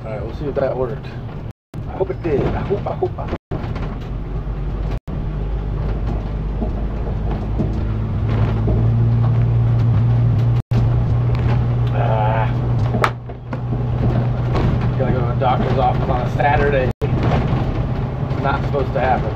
Alright, we'll see if that worked. I hope it did. I hope. Gotta go to the doctor's office on a Saturday. Not supposed to happen.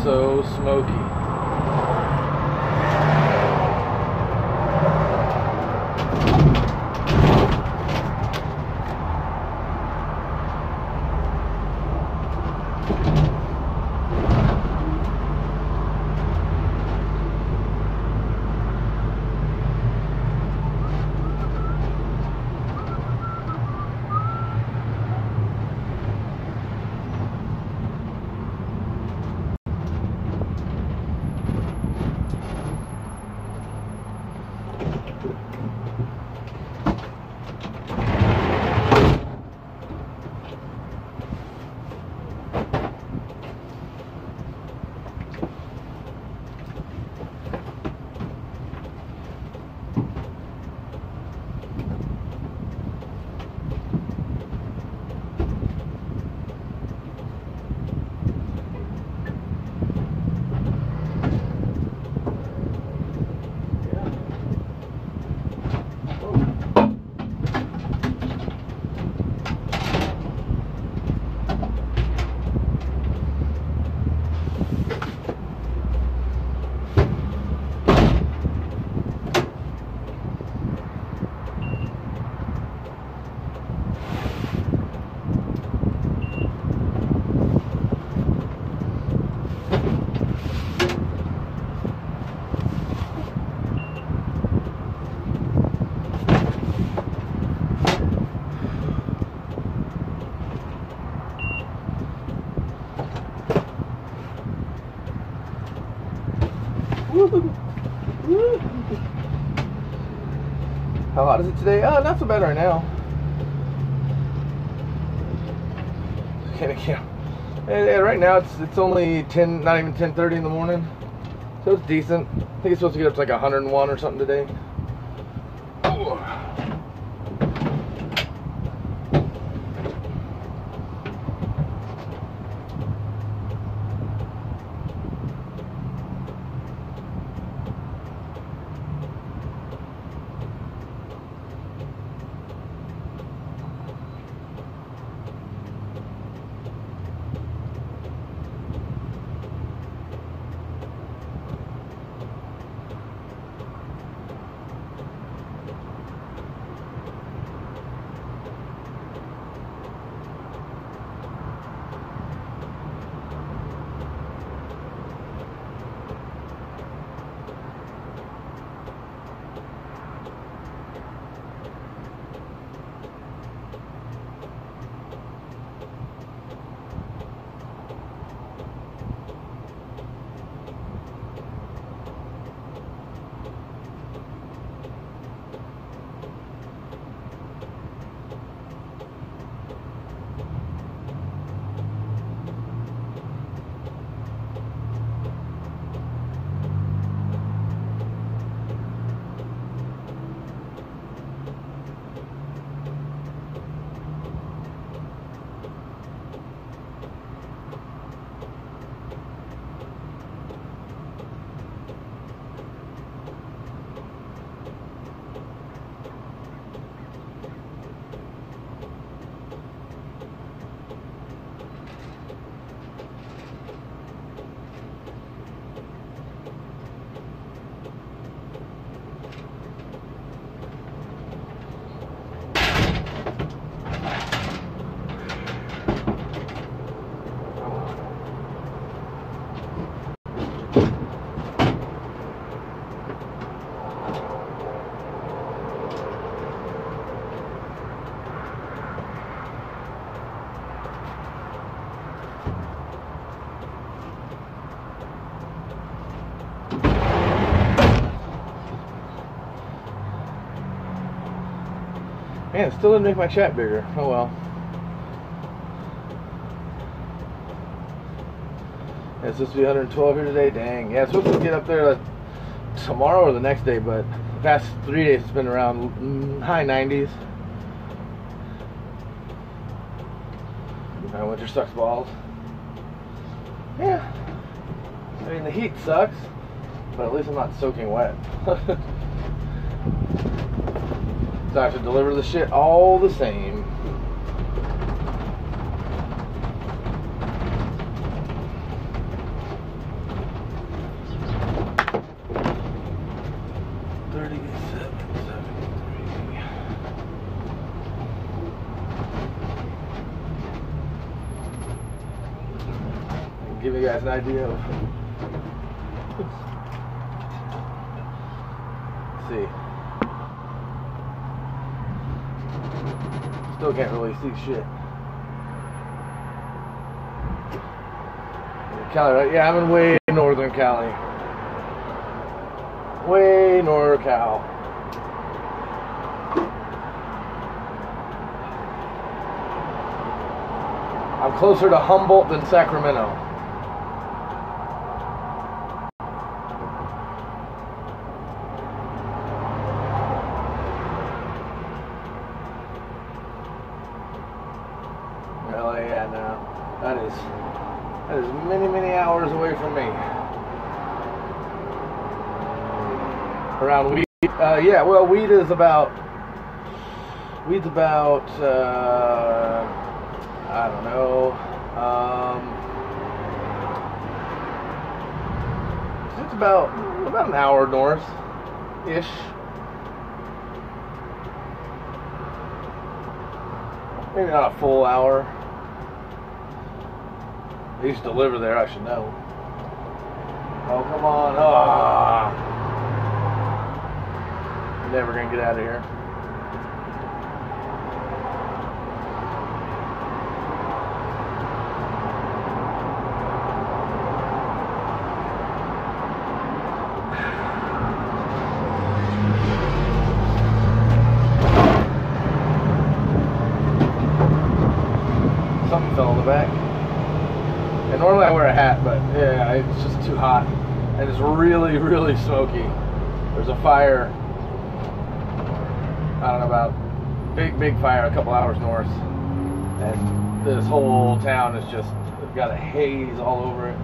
So smoky. How hot is it today? Oh, not so bad right now. Yeah, right now it's only 10, not even 10:30 in the morning, so it's decent. I think it's supposed to get up to like 101 or something today. Ooh. Man, it still didn't make my chat bigger. Oh well. Yeah, it's supposed to be 112 here today. Dang. Yeah, it's supposed to get up there tomorrow or the next day, but the past 3 days it's been around high 90s. My winter sucks balls. Yeah. I mean, the heat sucks, but at least I'm not soaking wet. So I have to deliver the shit all the same. Give you guys an idea of. Let's see. Still can't really see shit. Cali, right? Yeah, I'm in way northern Cali. Way NorCal. I'm closer to Humboldt than Sacramento. Yeah, no, that is many hours away from me. Around weed, yeah. Well, weed's about I don't know. It's about an hour north-ish. Maybe not a full hour. They used to deliver there, I should know. Oh, come on. Oh. Never gonna get out of here. Something fell in the back. And normally I wear a hat, but yeah, it's just too hot. And it's really smoky. There's a fire, I don't know, about big fire a couple hours north. And this whole town is just got a haze all over it.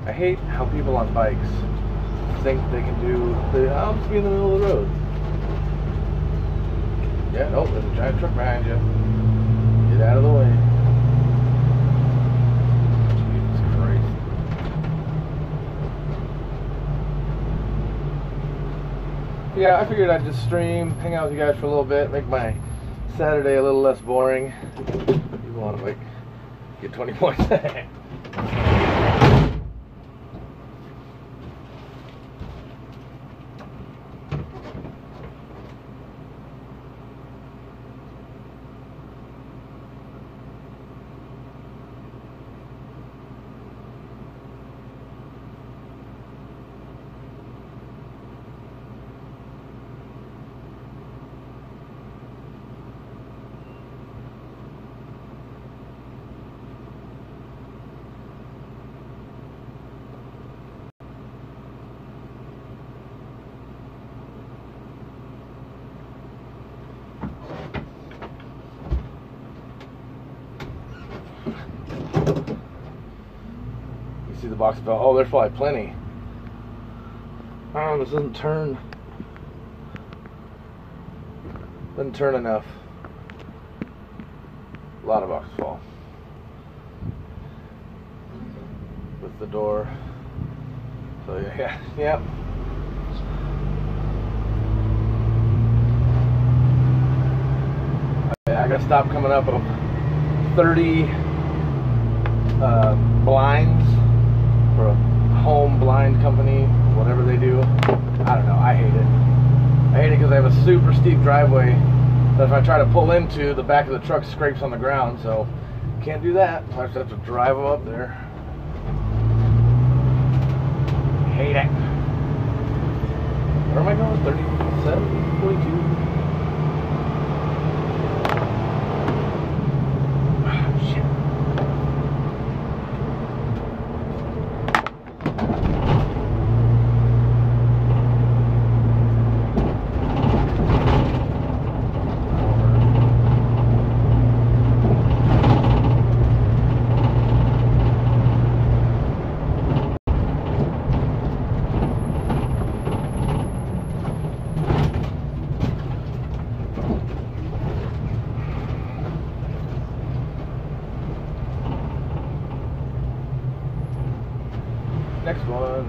I hate how people on bikes think they can do I'll just be in the middle of the road. Yeah, nope, there's a giant truck behind you. Get out of the way. Jesus Christ. Yeah, I figured I'd just stream, hang out with you guys for a little bit, make my Saturday a little less boring. You want to, like, get 20 points. box fell. Oh, there's probably plenty. Oh, this doesn't turn. Doesn't turn enough. A lot of boxes fall. With the door. So yeah, yep. I gotta stop coming up with 30 blinds for a home blind company, whatever they do. I don't know, I hate it. I hate it because I have a super steep driveway that if I try to pull into, the back of the truck scrapes on the ground, so can't do that. I just have to drive them up there. Hate it. Where am I going? 37, 42? Next one.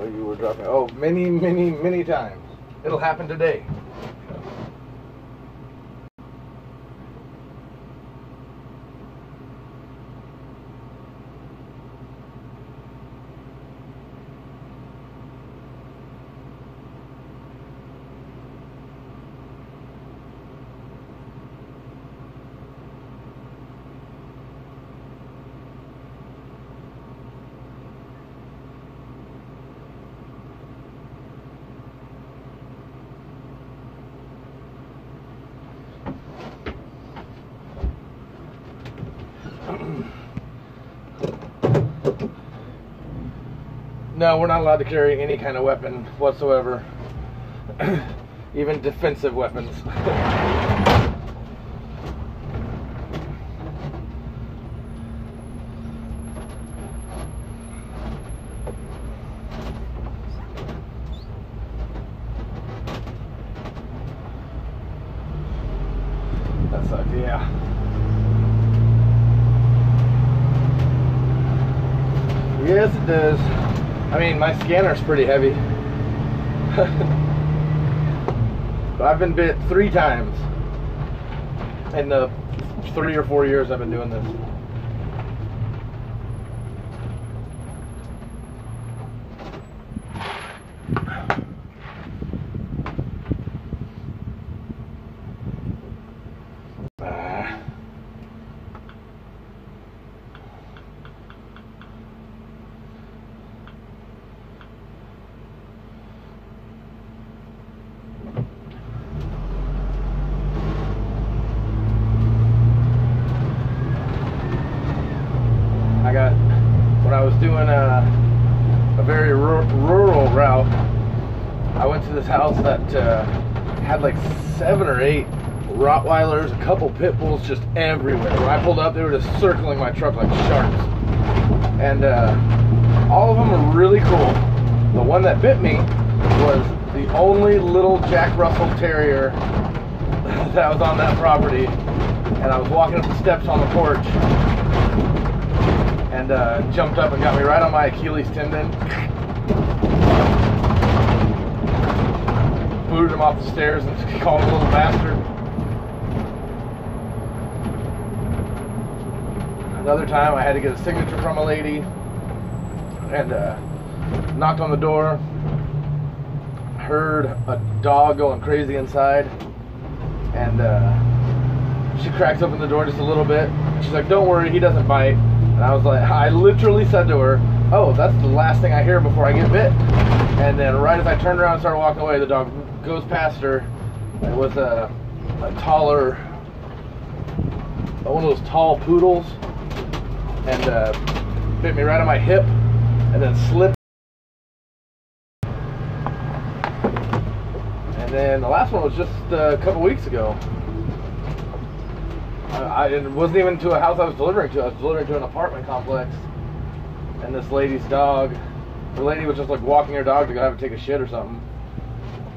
You were dropping. Oh, many times. It'll happen today. No, we're not allowed to carry any kind of weapon whatsoever, even defensive weapons. That sucks, yeah. Yes, it does. I mean, my scanner's pretty heavy. But I've been bit 3 times in the 3 or 4 years I've been doing this. When I was doing a very rural route, I went to this house that had like 7 or 8 Rottweilers, a couple pit bulls just everywhere. When I pulled up, they were just circling my truck like sharks. And all of them were really cool. The one that bit me was the only little Jack Russell Terrier that was on that property. And I was walking up the steps on the porch, and jumped up and got me right on my Achilles tendon. Booted him off the stairs and called him a little bastard. Another time I had to get a signature from a lady, and knocked on the door, heard a dog going crazy inside, and she cracks open the door just a little bit. She's like, "Don't worry, he doesn't bite." And I was like, I literally said to her, "Oh, that's the last thing I hear before I get bit." And then right as I turned around and started walking away, the dog goes past her. It was a taller, one of those tall poodles, and bit me right on my hip, and then slipped. And then the last one was just a couple weeks ago. It wasn't even to a house I was delivering to. I was delivering to an apartment complex, and this lady's dog, the lady was just like walking her dog to go have it take a shit or something,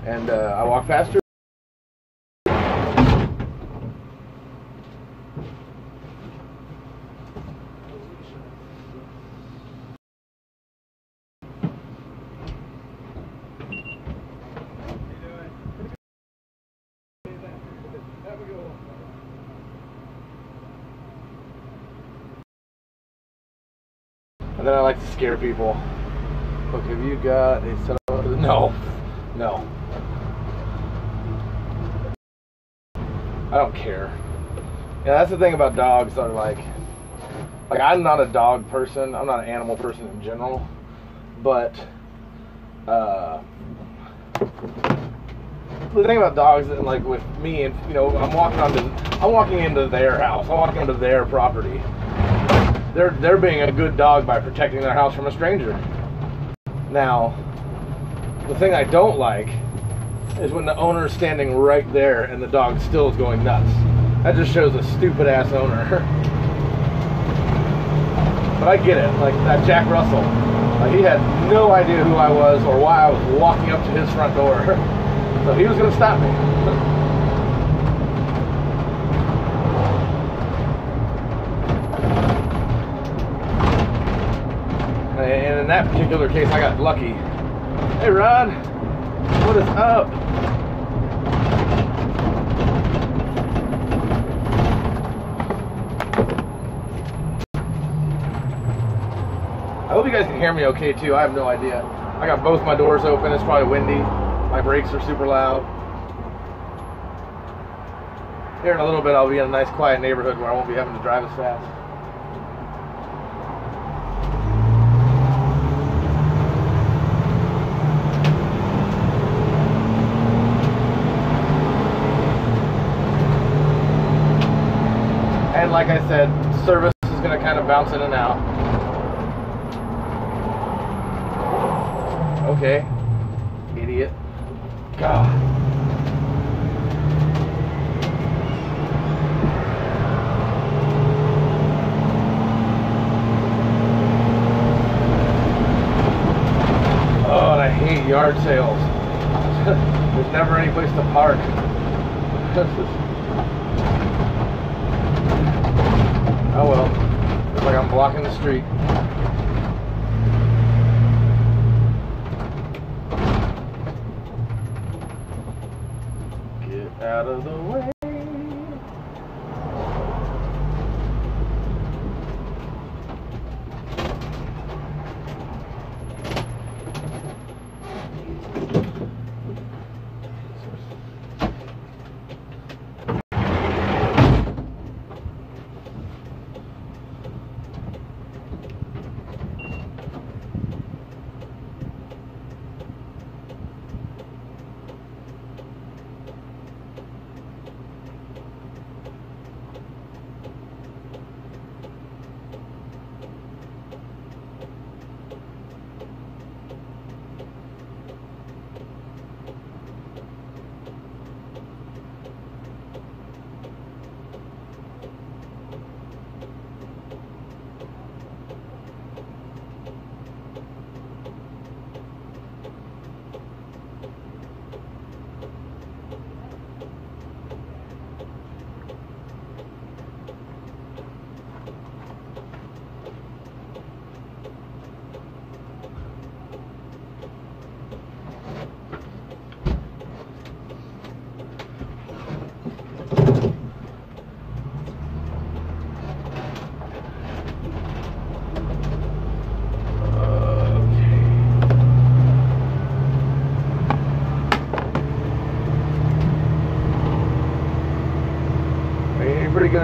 and I walked past her. And then I like to scare people. Look, have you got a set up? No. No. I don't care. Yeah, that's the thing about dogs. Are like I'm not a dog person. I'm not an animal person in general. But the thing about dogs, and like with me, and you know, I'm walking into their house. I'm walking into their property. They're being a good dog by protecting their house from a stranger. Now, the thing I don't like is when the owner's standing right there and the dog still is going nuts. That just shows a stupid ass owner. But I get it. Like that Jack Russell, he had no idea who I was or why I was walking up to his front door. So he was going to stop me. And in that particular case, I got lucky. Hey, Rod, what is up? I hope you guys can hear me okay, too. I have no idea. I got both my doors open. It's probably windy. My brakes are super loud. Here in a little bit, I'll be in a nice, quiet neighborhood where I won't be having to drive as fast. And like I said, service is going to kind of bounce in and out. Okay. Idiot. God. Oh, and I hate yard sales. There's never any place to park. Oh well, looks like I'm blocking the street. Get out of the way.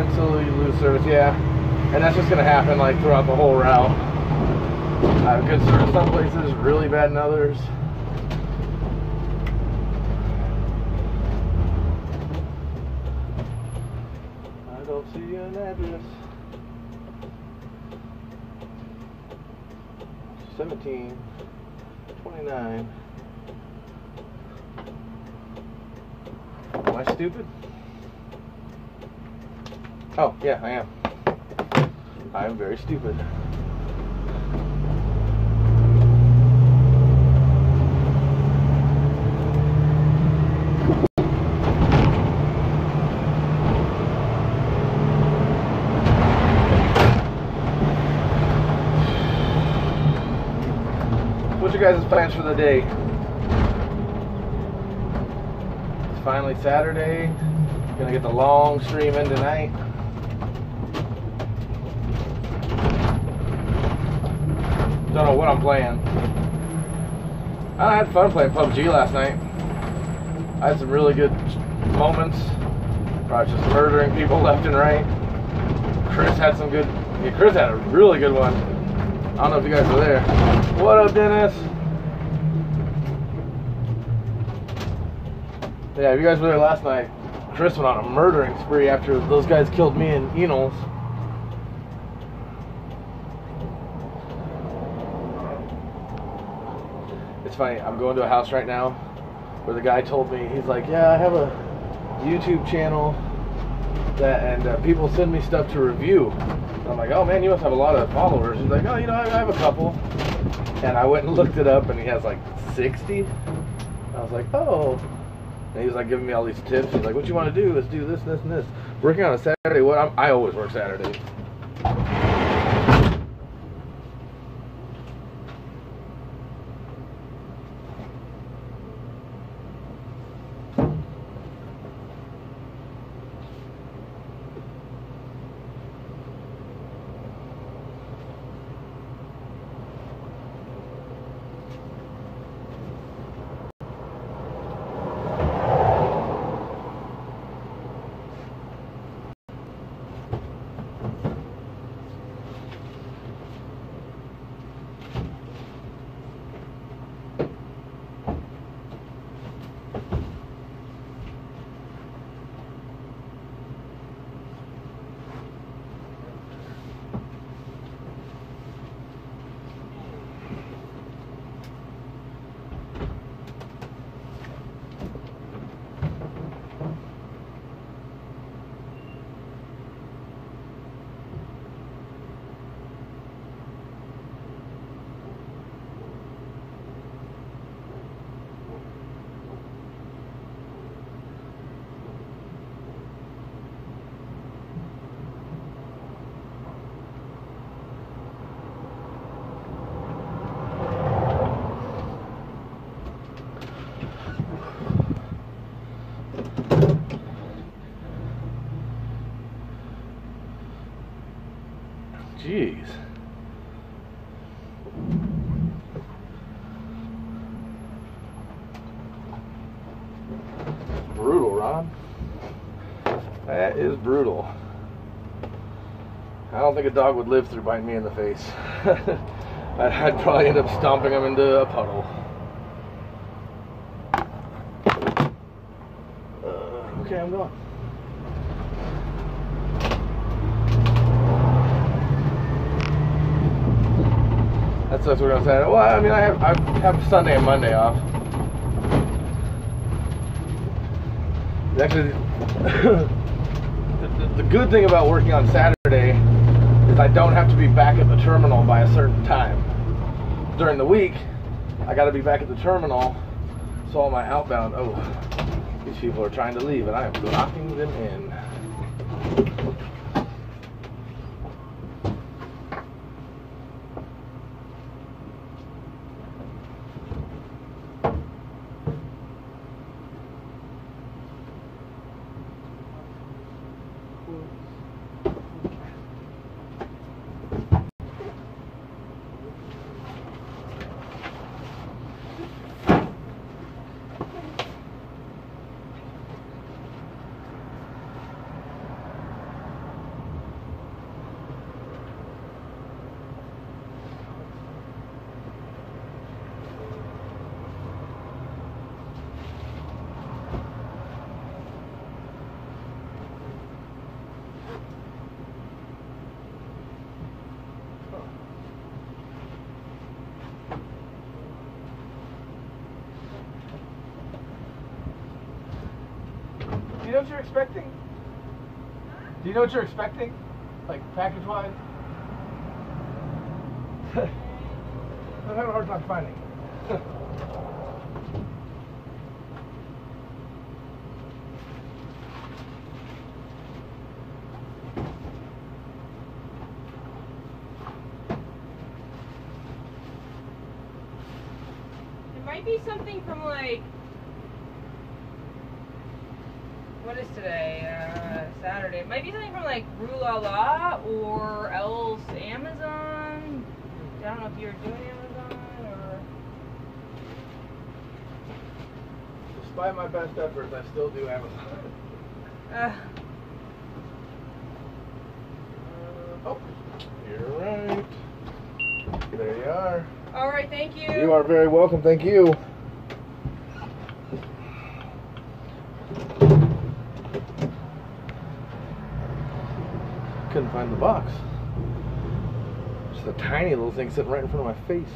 then slowly you lose service, yeah. And that's just gonna happen like throughout the whole route. I have good service some places, really bad in others. I don't see an address. 1729. Am I stupid? Oh, yeah, I am. I am very stupid. What's your guys' plans for the day? It's finally Saturday. Gonna get the long stream in tonight. Don't know what I'm playing. I had fun playing PUBG last night. I had some really good moments where I was just murdering people left and right. Chris had some good... Yeah, Chris had a really good one. I don't know if you guys were there. What up, Dennis? Yeah, if you guys were there last night, Chris went on a murdering spree after those guys killed me and Enos. It's funny, I'm going to a house right now where the guy told me, he's like, yeah, I have a YouTube channel that, and people send me stuff to review. And I'm like, oh man, you must have a lot of followers. He's like, oh, you know, I have a couple. And I went and looked it up, and he has like 60. I was like, oh. And he was like giving me all these tips. He's like, what you want to do is do this, this, and this. Working on a Saturday, I always work Saturdays. Jeez. Brutal, Ron. That is brutal. I don't think a dog would live through biting me in the face. I'd probably end up stomping him into a puddle. Okay, I'm going. That's what we're gonna say. Well, I mean, I have Sunday and Monday off. Actually, the good thing about working on Saturday is I don't have to be back at the terminal by a certain time. During the week, I got to be back at the terminal, so all my outbound. Oh, these people are trying to leave, and I am blocking them in. know what you're expecting? Do you know what you're expecting? Like, package-wise? I'm having a hard time finding it. It might be something from like, what is today? Saturday. It might be something from like Rue La La or else Amazon. I don't know if you're doing Amazon or. Despite my best efforts, I still do Amazon. Oh, you're right. There you are. All right, thank you. You are very welcome. Thank you. Couldn't find the box. Just a tiny little thing sitting right in front of my face.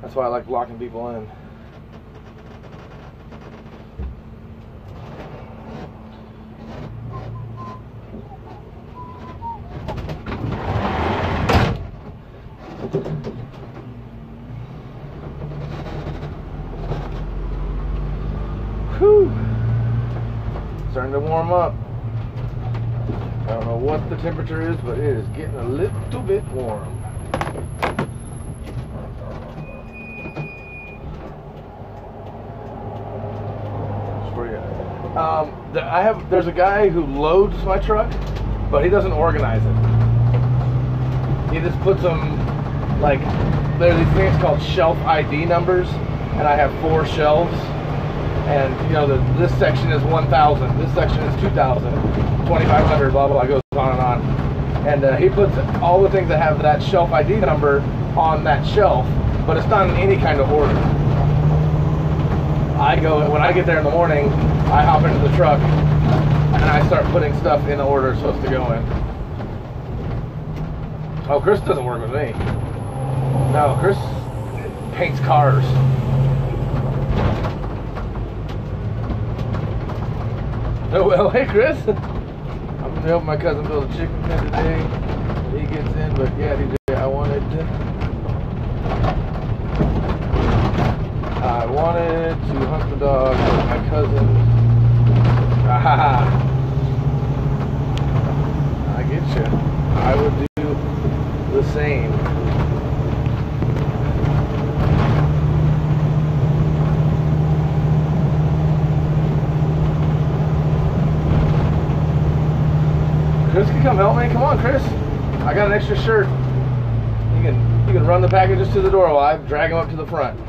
That's why I like locking people in. Whew. Starting to warm up. I don't know what the temperature is, but it is getting a little bit warm. For you. There's a guy who loads my truck, but he doesn't organize it. He just puts them, like, there are these things called shelf ID numbers, and I have 4 shelves. And, you know, this section is 1,000, this section is 2,000, 2,500, blah, blah, blah, goes on and on. And he puts all the things that have that shelf ID number on that shelf, but it's not in any kind of order. When I get there in the morning, I hop into the truck, and I start putting stuff in the order it's supposed to go in. Oh, Chris doesn't work with me. No, Chris paints cars. Oh, well, hey Chris, I'm gonna help my cousin build a chicken pen today. He gets in, but yeah, DJ, I wanted to hunt the dog with my cousin. Ah, I get you. I would do the same. Chris can come help me. Come on, Chris. I got an extra shirt. You can run the packages to the door while I drag them up to the front.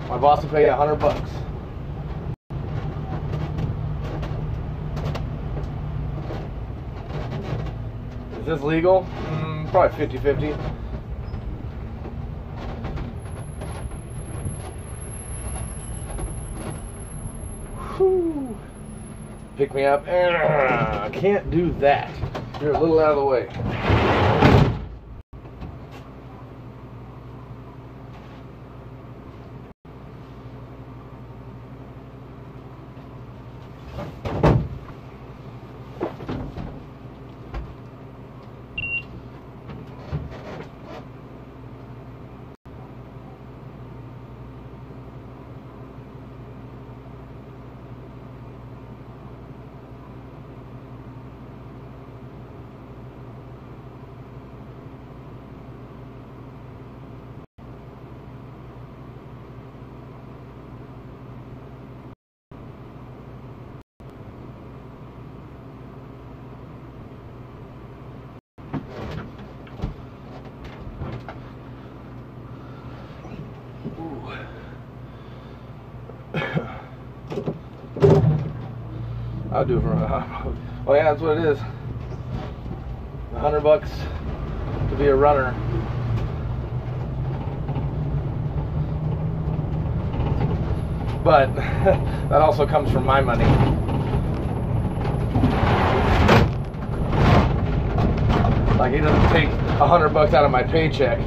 My boss will pay you $100. Is this legal? Probably 50-50. Whew. Pick me up. I can't do that. You're a little out of the way. I'll do it for well, yeah, that's what it is. $100 to be a runner. But that also comes from my money. Like, he doesn't take $100 out of my paycheck,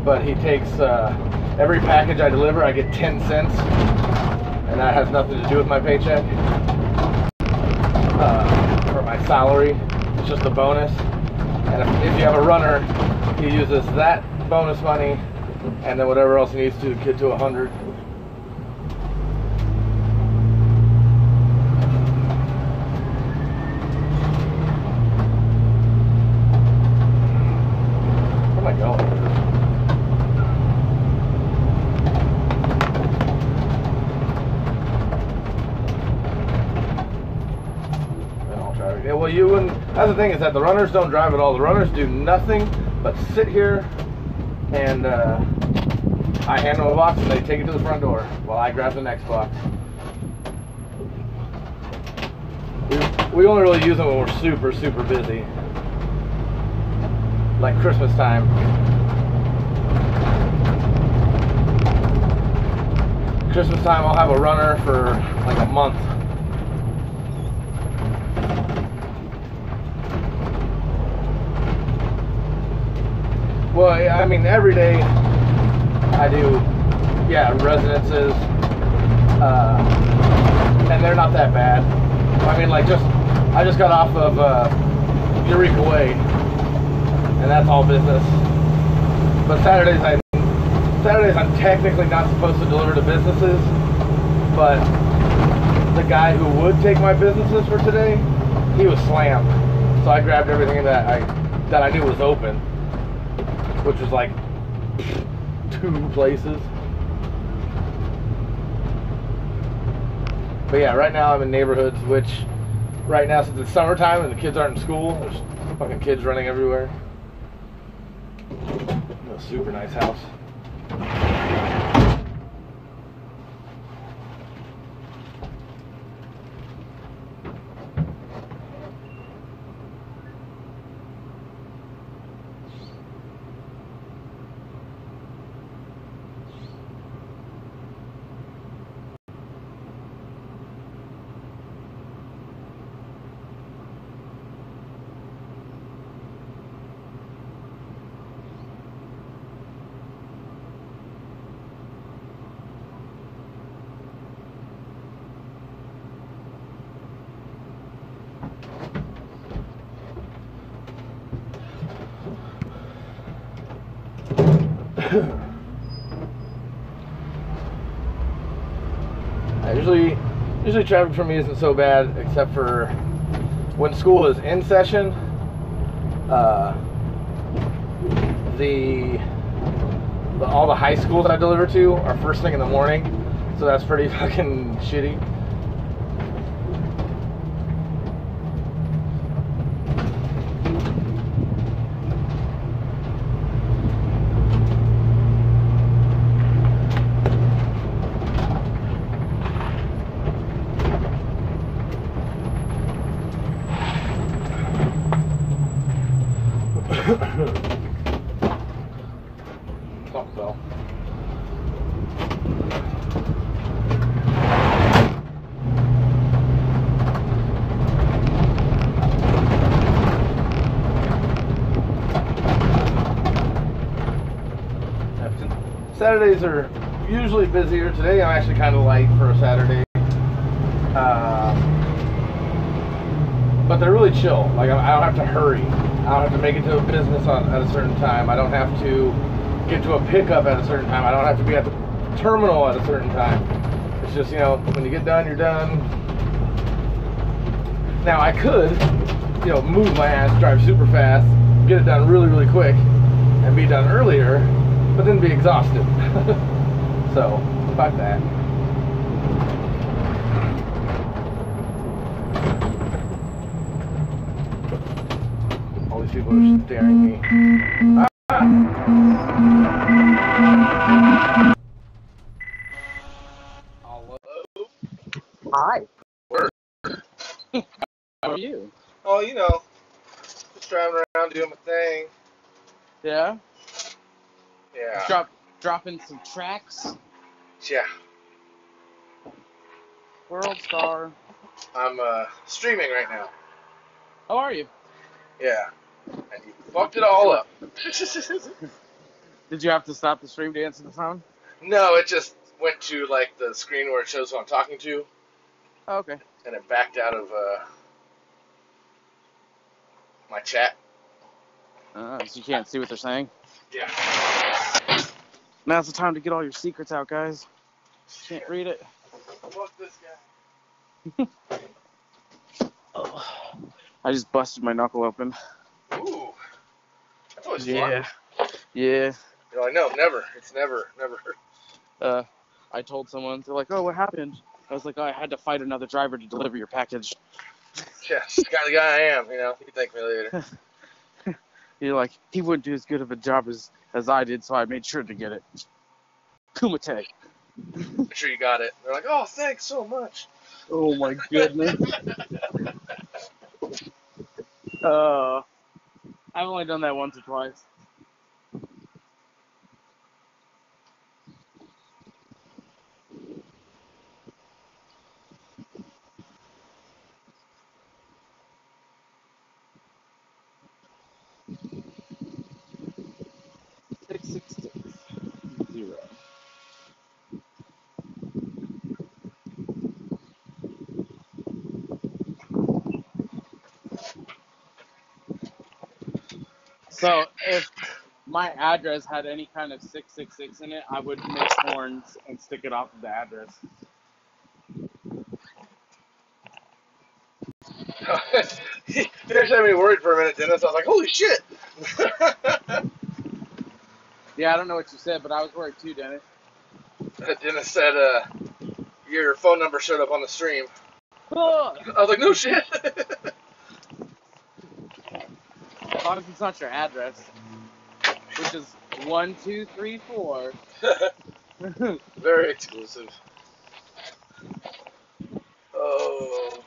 but he takes every package I deliver, I get 10 cents, and that has nothing to do with my paycheck or my salary. It's just a bonus. And if you have a runner, he uses that bonus money and then whatever else he needs to get to 100. Where am I going? Yeah, well, you wouldn't. That's the thing, is that the runners don't drive at all. The runners do nothing but sit here, and I hand them a box and they take it to the front door while I grab the next box. We only really use them when we're super, super busy, like Christmas time. Christmas time, I'll have a runner for like a month. Well, I mean, every day I do, yeah, residences, and they're not that bad. I mean, like, I just got off of Eureka Way, and that's all business. But Saturdays I'm technically not supposed to deliver to businesses, but the guy who would take my businesses for today, he was slammed. So I grabbed everything that I knew was open, which was like 2 places. But yeah, right now I'm in neighborhoods, which right now, since it's summertime and the kids aren't in school, there's fucking kids running everywhere. A super nice house. Usually traffic for me isn't so bad, except for when school is in session. All the high schools I deliver to are first thing in the morning, so that's pretty fucking shitty. Clock bell. Saturdays are usually busier. Today I'm actually kind of light for a Saturday. But they're really chill. Like, I don't have to hurry. I don't have to make it to a business at a certain time. I don't have to get to a pickup at a certain time. I don't have to be at the terminal at a certain time. It's just, you know, when you get done, you're done. Now, I could, you know, move my ass, drive super fast, get it done really, really quick, and be done earlier, but then be exhausted. So, fuck that. People are staring at me. Hello. Hi. How are you? Oh, you know, just driving around doing my thing. Yeah? Yeah. Dropping some tracks. Yeah. World Star. I'm streaming right now. How are you? Yeah. And you fucked it all up. Did you have to stop the stream to answer the phone? No, it just went to like the screen where it shows who I'm talking to, Oh, okay. and it backed out of my chat. So you can't see what they're saying? Yeah. Now's the time to get all your secrets out, guys. Can't read it. Fuck this guy. Oh. I just busted my knuckle open. Ooh. That's always Yeah. fun. Yeah. You're like, no, never. It's never. I told someone, they're like, oh, what happened? I was like, oh, I had to fight another driver to deliver your package. Yeah, the guy I am, you know. You can thank me later. You're like, he wouldn't do as good of a job as I did, so I made sure to get it. Kumite. Make sure you got it. They're like, oh, thanks so much. Oh my goodness. I've only done that once or twice. Six, 0. So if my address had any kind of 666 in it, I would make horns and stick it off of the address. You actually had me worried for a minute, Dennis. I was like, holy shit. Yeah, I don't know what you said, but I was worried too, Dennis. Dennis said your phone number showed up on the stream. Oh, I was like, no shit. as long as it's not your address, which is 1234. Very exclusive. Oh.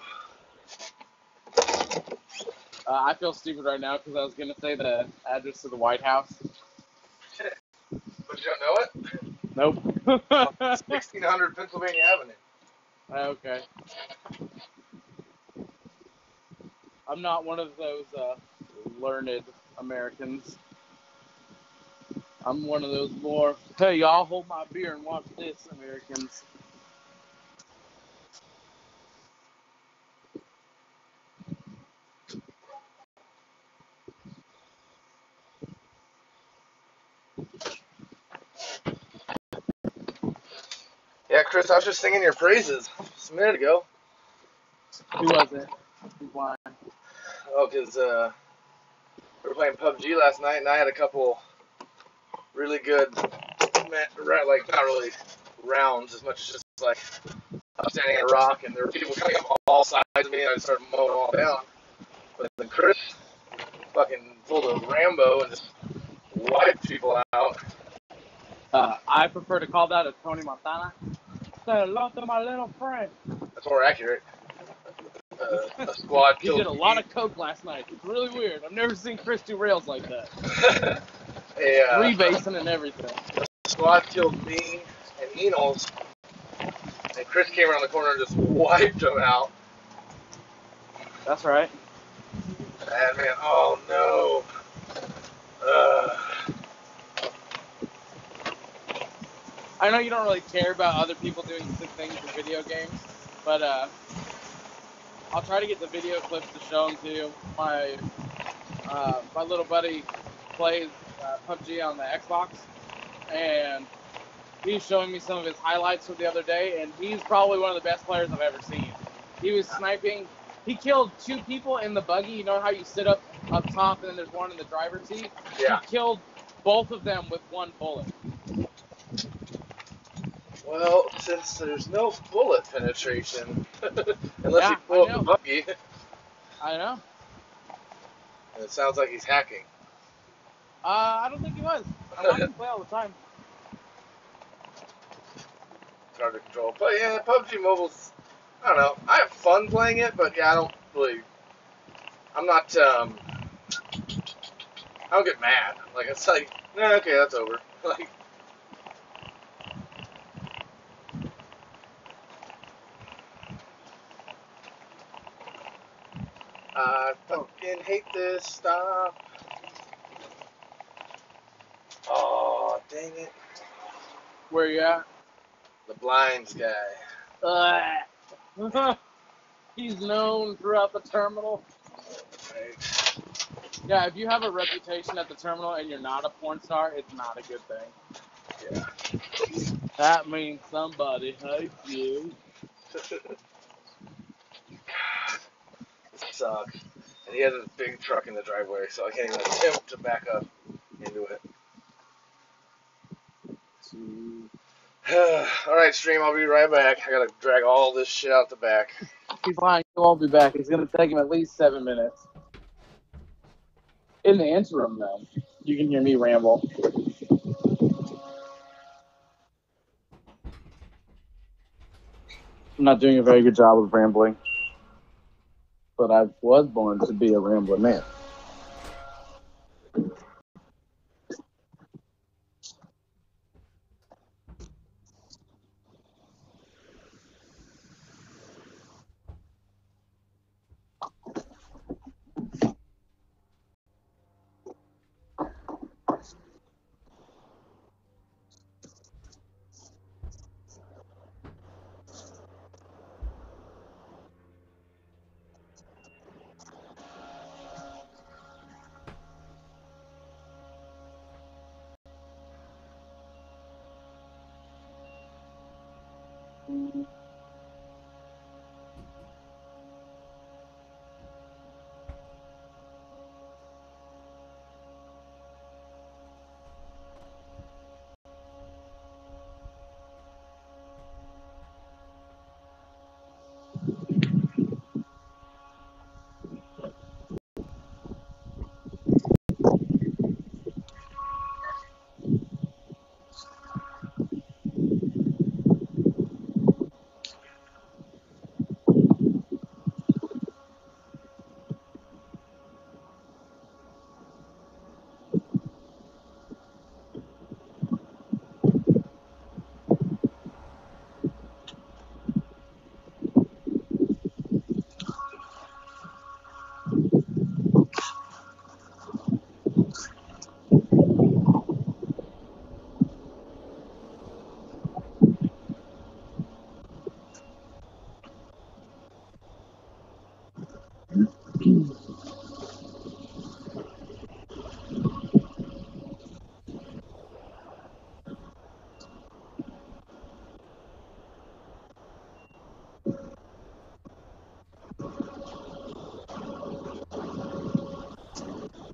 I feel stupid right now because I was going to say the address to the White House. But you don't know it? Nope. 1600 Pennsylvania Avenue. Okay. I'm not one of those learned Americans. I'm one of those more, hey, y'all, hold my beer and watch this, Americans. Yeah, Chris, I was just singing your praises just a minute ago. Who was it? Who's lying? Oh, because we were playing PUBG last night, and I had a couple really good, like, not really rounds as much as just like I'm standing at a rock, and there were people coming up all sides of me, and I just started mowing them all down. But then Chris fucking pulled a Rambo and just wiped people out. I prefer to call that a Tony Montana. Say hello to my little friend. That's more accurate. A squad He killed did a lot of coke last night. It's really weird. I've never seen Chris do rails like that. Rebasing and everything. A squad killed me and Enos, and Chris came around the corner and just wiped them out. That's right. And man, oh no. I know you don't really care about other people doing sick things in video games, but I'll try to get the video clips to show them to you. My little buddy plays PUBG on the Xbox, and he's showing me some of his highlights from the other day, and he's probably one of the best players I've ever seen. He was sniping. He killed 2 people in the buggy. You know how you sit up top and then there's one in the driver's seat? Yeah. He killed both of them with 1 bullet. Well, since there's no bullet penetration, unless you pull up the buggy, I know. and it sounds like he's hacking. I don't think he was. I watch him play all the time. It's hard to control. But yeah, PUBG Mobile's, I don't know. I have fun playing it, but yeah, I'm not, I don't get mad. Like, it's like, okay, that's over. Like, I fucking hate this. Stop. Oh, dang it. Where you at? The blinds guy. He's known throughout the terminal. Right. Yeah, if you have a reputation at the terminal and you're not a porn star, it's not a good thing. Yeah. That means somebody hates you. This sucks. And he has a big truck in the driveway, so I can't even attempt to back up into it. Alright, stream, I'll be right back. I gotta drag all this shit out the back. He's lying. He won't be back. It's going to take him at least 7 minutes. In the interim, though, you can hear me ramble. I'm not doing a very good job of rambling, but I was born to be a rambling man.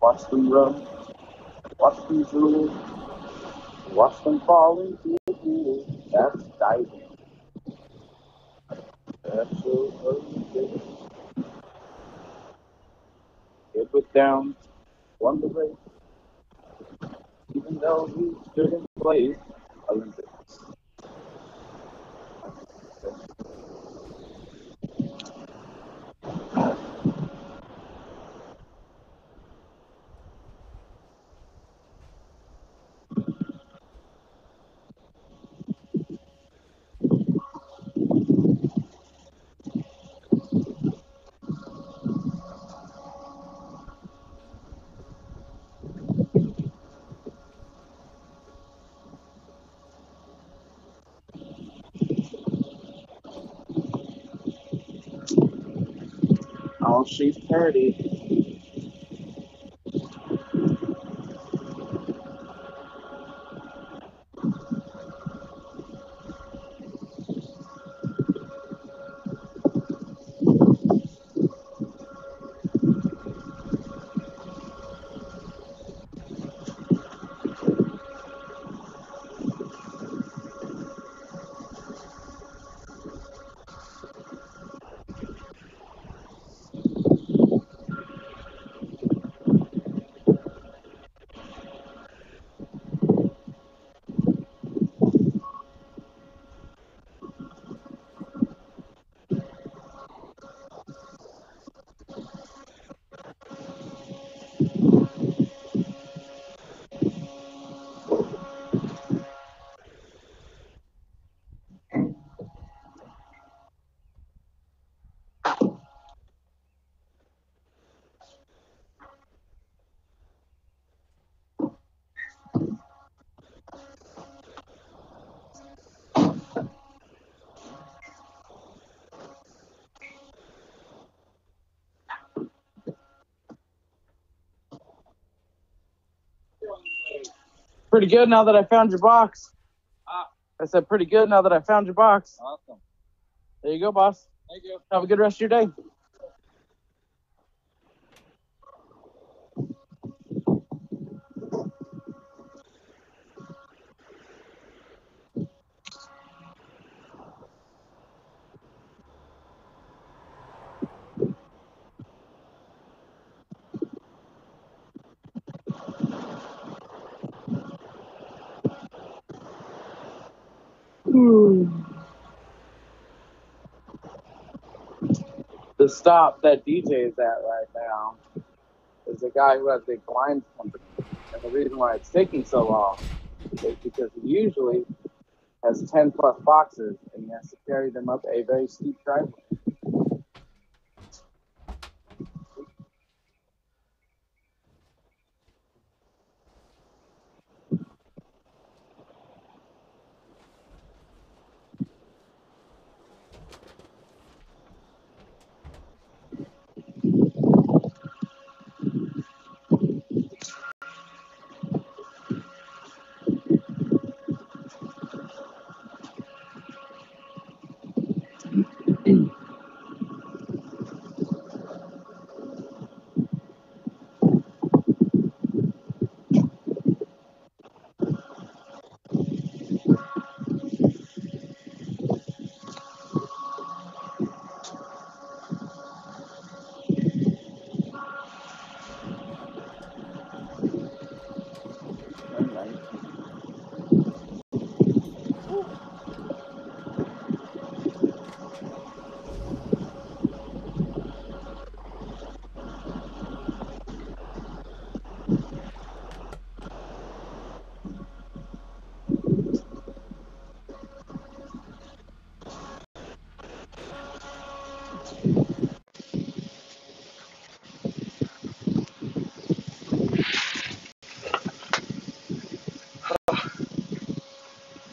Watch them run, watch them drool, watch them fall into the pool. That's diving. That's so good. It was down, won the race, even though he stood in place. Olympics. Oh, she's pretty. Pretty good now that I found your box. I said pretty good now that I found your box. Awesome. There you go, boss. Thank you. Have a good rest of your day. The stop that DJ is at right now is a guy who has a blinds company. And the reason why it's taking so long is because he usually has 10 plus boxes and he has to carry them up a very steep driveway.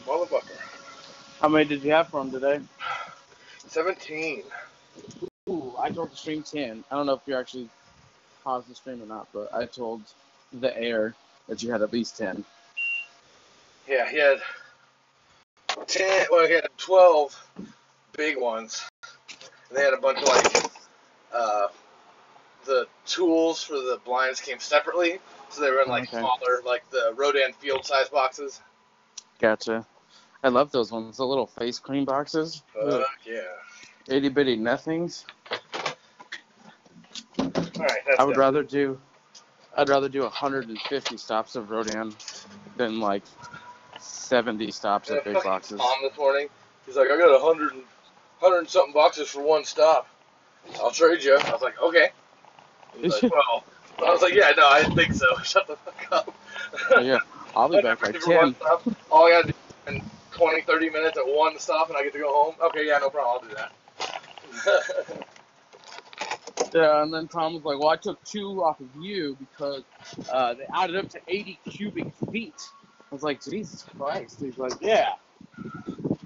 Motherfucker. How many did you have for him today? 17. Ooh, I told the stream 10. I don't know if you actually paused the stream or not, but I told the air that you had at least 10. Yeah, he had 10. Well, he had 12 big ones. And they had a bunch of like the tools for the blinds came separately, so they were in like smaller, like the Rodan field size boxes. Gotcha. I love those ones, the little face cream boxes. Fuck yeah. Itty bitty nothings. Alright, that's I'd rather do 150 stops of Rodan than like 70 stops of big boxes. Tom this morning, he's like, I got 100 and something boxes for one stop. I'll trade you. I was like, okay. He's like, well, I was like, yeah, no, I didn't think so. Shut the fuck up. Yeah, I'll be back by 10. All I gotta do is in 20, 30 minutes at one stop and I get to go home. Okay, yeah, no problem. I'll do that. Yeah, and then Tom was like, well, I took 2 off of you because they added up to 80 cubic feet. I was like, Jesus Christ. He's like, yeah.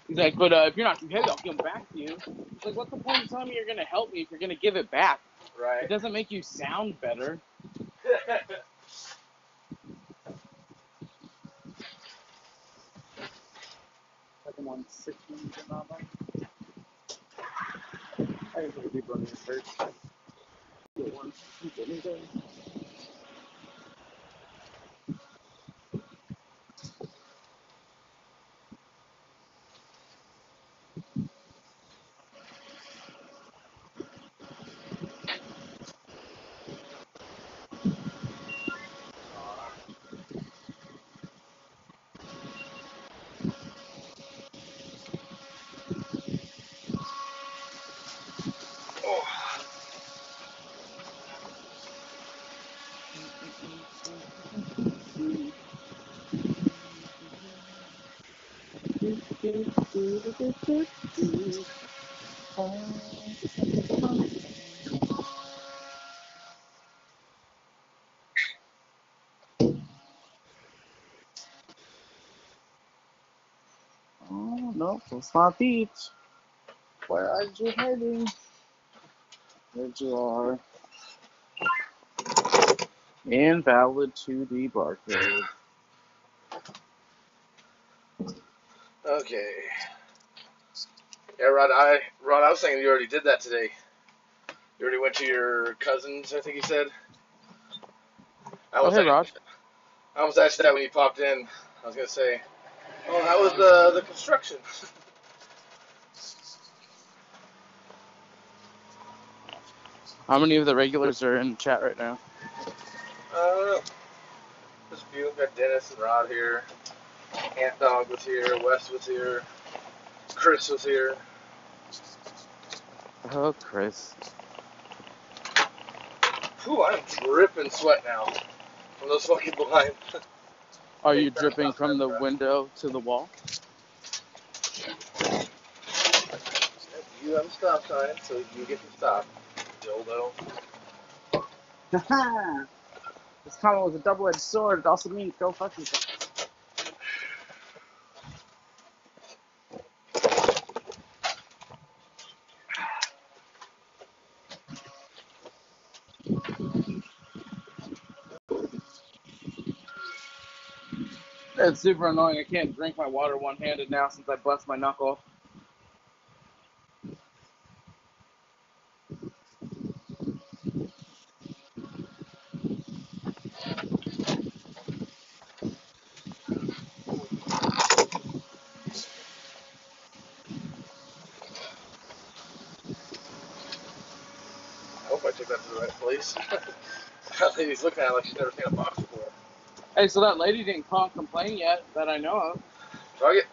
He's like, but if you're not too heavy, I'll give them back to you. He's like, what's the point of telling me you're going to help me if you're going to give it back? Right. It doesn't make you sound better. Second one, 6 minutes in that one. I can put a deep running first. Get one. Oh, no, it's not beach. Where are you heading? There you are. Invalid 2D barcode. Okay. Yeah, Rod, I was thinking you already did that today. You already went to your cousin's, I think you said. I Oh, almost hey, asked, Rod. I almost asked that when you popped in. I was gonna say, oh, how was the construction? How many of the regulars are in chat right now? Just a few. Got Dennis and Rod here. Ant Dog was here. Wes was here. Chris was here. Oh, Chris. Whew, I'm dripping sweat now from those fucking blinds. Are Hey, you turn dripping stop sign, from the bro. window to the wall? You have a stop sign, so you get to stop, dildo. Haha! This comment was a double-edged sword. It also means go fuck yourself. It's super annoying. I can't drink my water one-handed now since I bust my knuckle. I hope I took that to the right place. That lady's looking at it like she's never seen a box before. Hey, so that lady didn't call and complain yet that I know of. Dog it?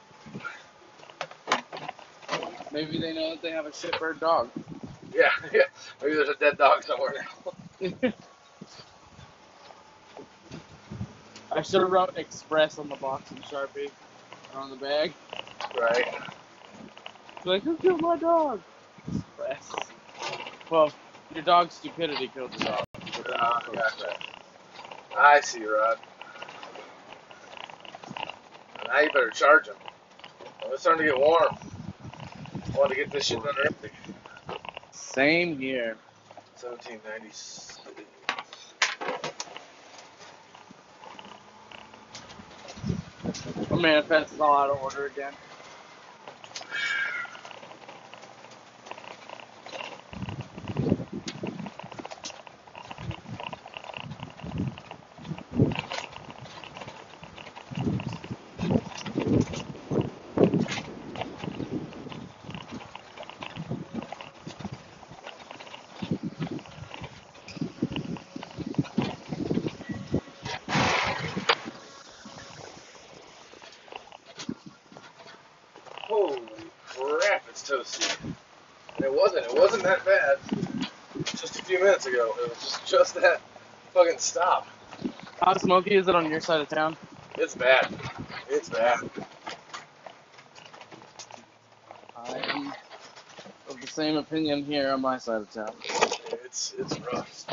Maybe they know that they have a shitbird dog. Yeah, yeah. Maybe there's a dead dog somewhere now. I should have wrote Express on the box in Sharpie or on the bag. Right. Like, who killed my dog? Express. Well, your dog's stupidity killed your dog. Gotcha. I see, Rod. Now you better charge him. Well, it's starting to get warm. I want to get this shit done early. Same here. 1796. My manifest is all out of order again. Holy crap, it's toasty. And it wasn't that bad just a few minutes ago. It was just that fucking stop. How smoky is it on your side of town? It's bad. It's bad. I am of the same opinion here on my side of town. It's rough.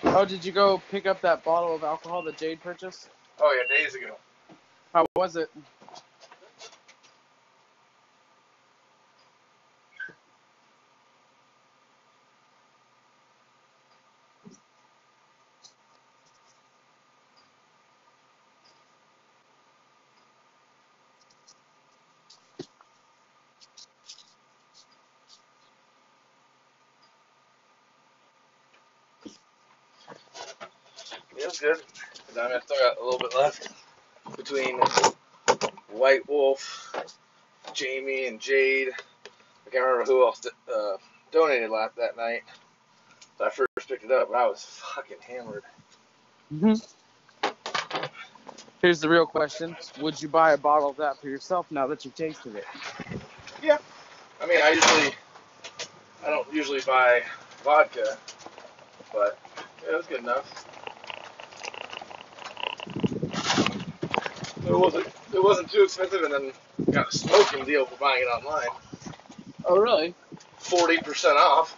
Oh, did you go pick up that bottle of alcohol that Jade purchased? Oh yeah, days ago. How was it? It was good. I mean, I still got a little bit left between White Wolf, Jamie, and Jade. I can't remember who else donated that night. So I first picked it up, and I was fucking hammered. Here's the real question. Would you buy a bottle of that for yourself now that you've tasted it? Yeah. I mean, I don't usually buy vodka, but yeah, it was good enough. It wasn't too expensive, and then got a smoking deal for buying it online. Oh, really? 40% off.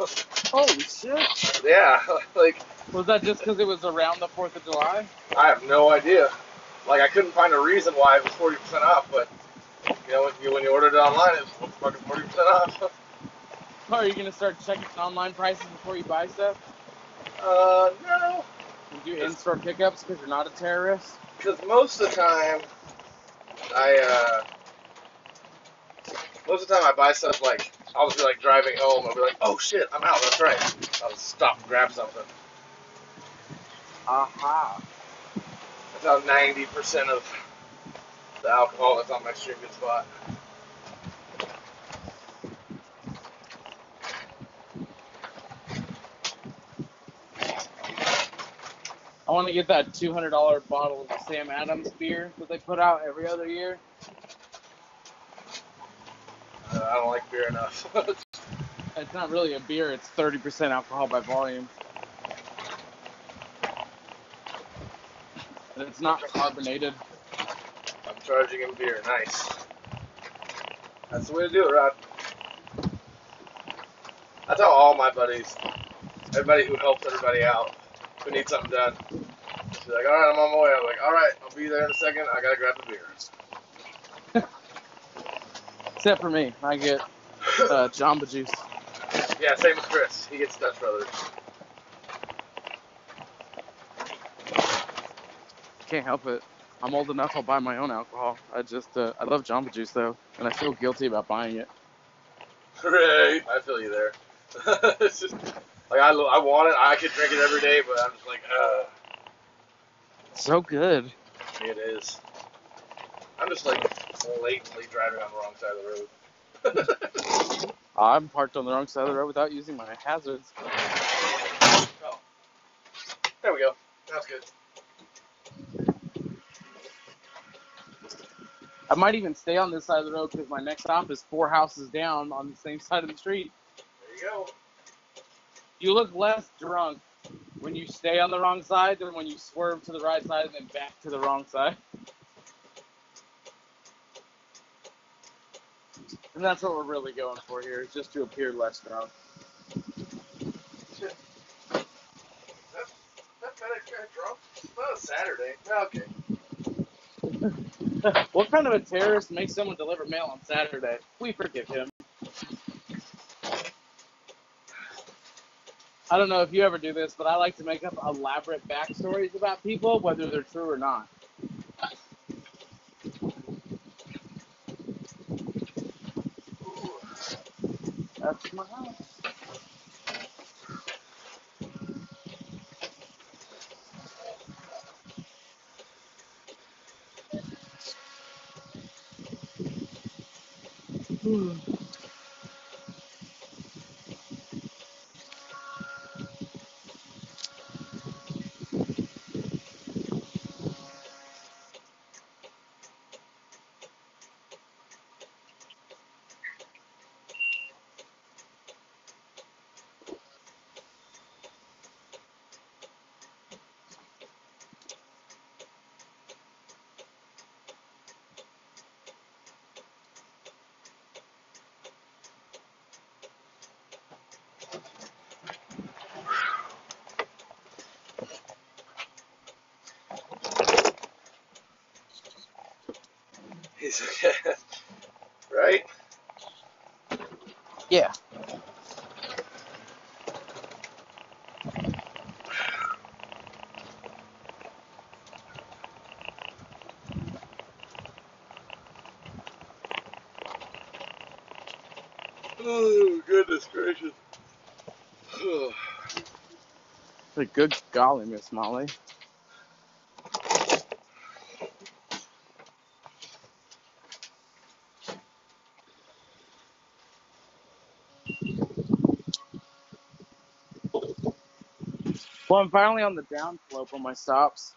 Holy shit. Yeah, like, Was that just because it was around the 4th of July? I have no idea. Like, I couldn't find a reason why it was 40% off, but, you know, when you ordered it online, it was fucking 40% off. Oh, are you going to start checking online prices before you buy stuff? No. You do in-store pickups because you're not a terrorist? Because most of the time, I buy stuff like, I'll just be like driving home, I'll be like, oh shit, I'm out, that's right. I'll just stop and grab something. Aha. That's how 90% of the alcohol that's on my Extreme Good Spot. I want to get that $200 bottle of Sam Adams beer that they put out every other year. I don't like beer enough. It's not really a beer, it's 30% alcohol by volume. And it's not carbonated. I'm charging him beer, nice. That's the way to do it, Rod. I tell all my buddies, everybody who helps everybody out, who needs something done, she's like, alright, I'm on my way. I'm like, alright, I'll be there in a second, I gotta grab the beer. Except for me, I get Jamba Juice. Yeah, same with Chris. He gets Dutch Brothers. Can't help it. I'm old enough, I'll buy my own alcohol. I love Jamba Juice though, and I feel guilty about buying it. Right. I feel you there. It's just, like, I want it, I could drink it every day, but I'm just like, So good. It is. I'm just like blatantly driving on the wrong side of the road. I'm parked on the wrong side of the road without using my hazards. Oh. There we go. That's good. I might even stay on this side of the road because my next stop is 4 houses down on the same side of the street. There you go. You look less drunk when you stay on the wrong side than when you swerve to the right side and then back to the wrong side. And that's what we're really going for here, is just to appear less drunk. Shit. That FedEx guy drunk? It's not a Saturday. Okay. What kind of a terrorist makes someone deliver mail on Saturday? We forgive him. I don't know if you ever do this, but I like to make up elaborate backstories about people, whether they're true or not. That's my house. He's okay. Right? Yeah. Oh, goodness gracious. A good golly, Miss Molly. Well, I'm finally on the downslope on my stops.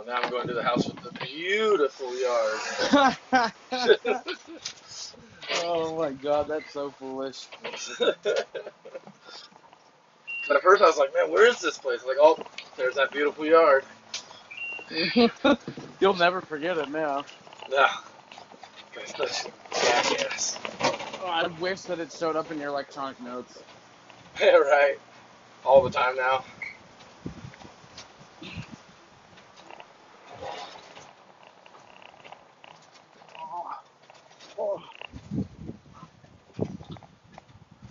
now I'm going to the house with the beautiful yard. Oh my god, that's so foolish. At first I was like, man, where is this place? I'm like, oh, there's that beautiful yard. You'll never forget it now. No. Guy's such a jackass. Oh, I wish that it showed up in your electronic notes. Yeah, right. All the time now. Oh.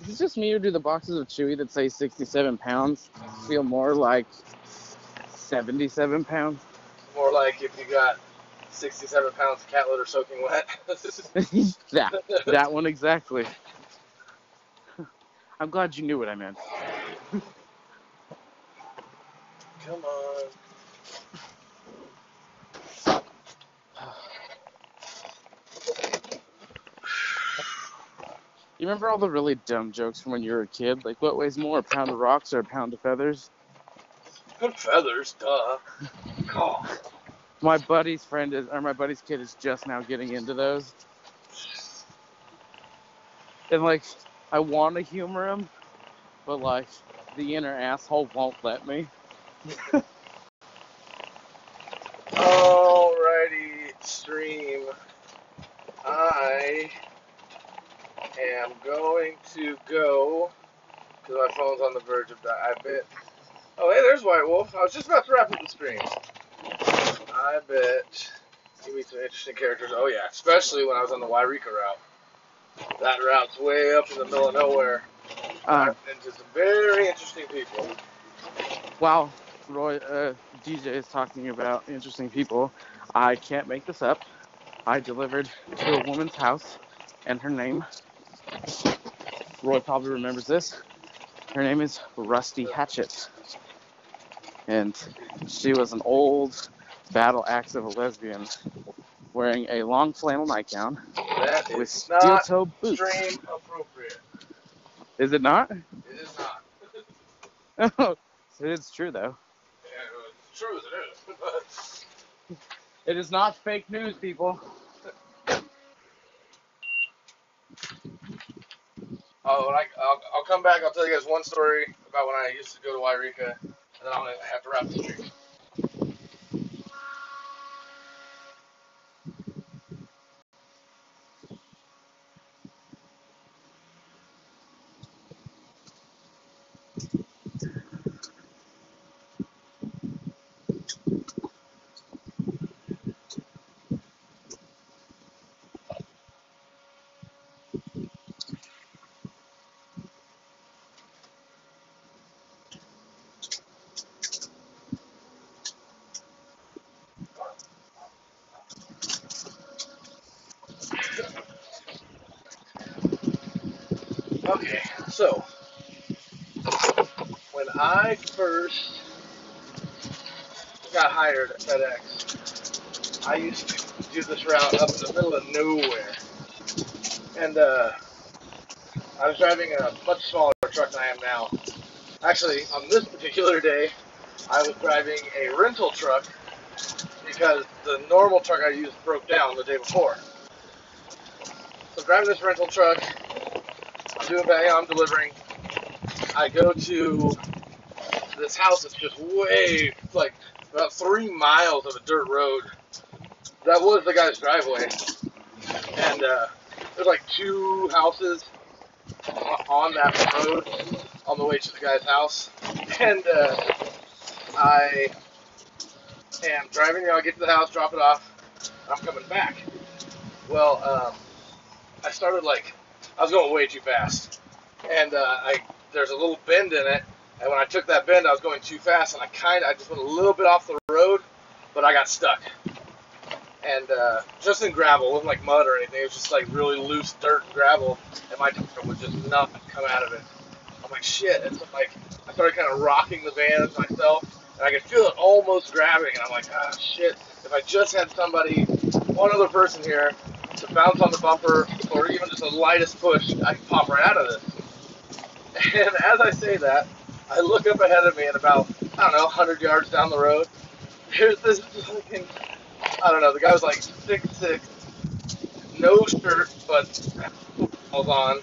Is it just me, or do the boxes of Chewy that say 67 pounds feel more like 77 pounds? More like if you got 67 pounds of cat litter soaking wet. that one exactly. I'm glad you knew what I meant. Come on. You remember all the really dumb jokes from when you were a kid? Like, what weighs more, a pound of rocks or a pound of feathers? Feathers, duh. Oh. My buddy's kid is just now getting into those. And, like, I want to humor him, but, like, the inner asshole won't let me. Alrighty, stream. I am going to go, because my phone's on the verge of dying. I bet. Oh, hey, there's White Wolf. I was just about to wrap up the stream. I bet you meet some interesting characters. Oh, yeah, especially when I was on the Wairika route. That route's way up in the middle of nowhere. Into some very interesting people. While Roy, DJ is talking about interesting people, I can't make this up. I delivered to a woman's house, and her name, Roy probably remembers this, her name is Rusty Hatchet. And she was an old battle axe of a lesbian wearing a long flannel nightgown with steel-toe boots. Stream appropriate. Is it not? It is not. Oh, it is true, though. Yeah, it's true as it is. It is not fake news, people. Oh, I'll come back. I'll tell you guys one story about when I used to go to Wairika, and then I'm going to have to wrap the stream. Okay, so when I first got hired at FedEx, I used to do this route up in the middle of nowhere. And I was driving a much smaller truck than I am now. Actually, on this particular day, I was driving a rental truck because the normal truck I used broke down the day before. So I'm driving this rental truck, I'm delivering. I go to this house that's just way, like, about 3 miles of a dirt road. That was the guy's driveway. And there's like 2 houses on that road on the way to the guy's house. And I am driving, I get to the house, drop it off, I'm coming back. Well, I started I was going way too fast. And there's a little bend in it, and when I took that bend, I was going too fast, and I just went a little bit off the road, but I got stuck. And just in gravel, it wasn't like mud or anything, it was just like really loose dirt and gravel, and my tire would just not come out of it. I'm like, shit, and so I started kind of rocking the van myself, and I could feel it almost grabbing, and I'm like, ah, shit, if I just had one other person here, to bounce on the bumper, or even just the lightest push, I can pop right out of this. And as I say that, I look up ahead of me and about, 100 yards down the road, Here's this fucking, I don't know, the guy was like 6'6", no shirt, but was on,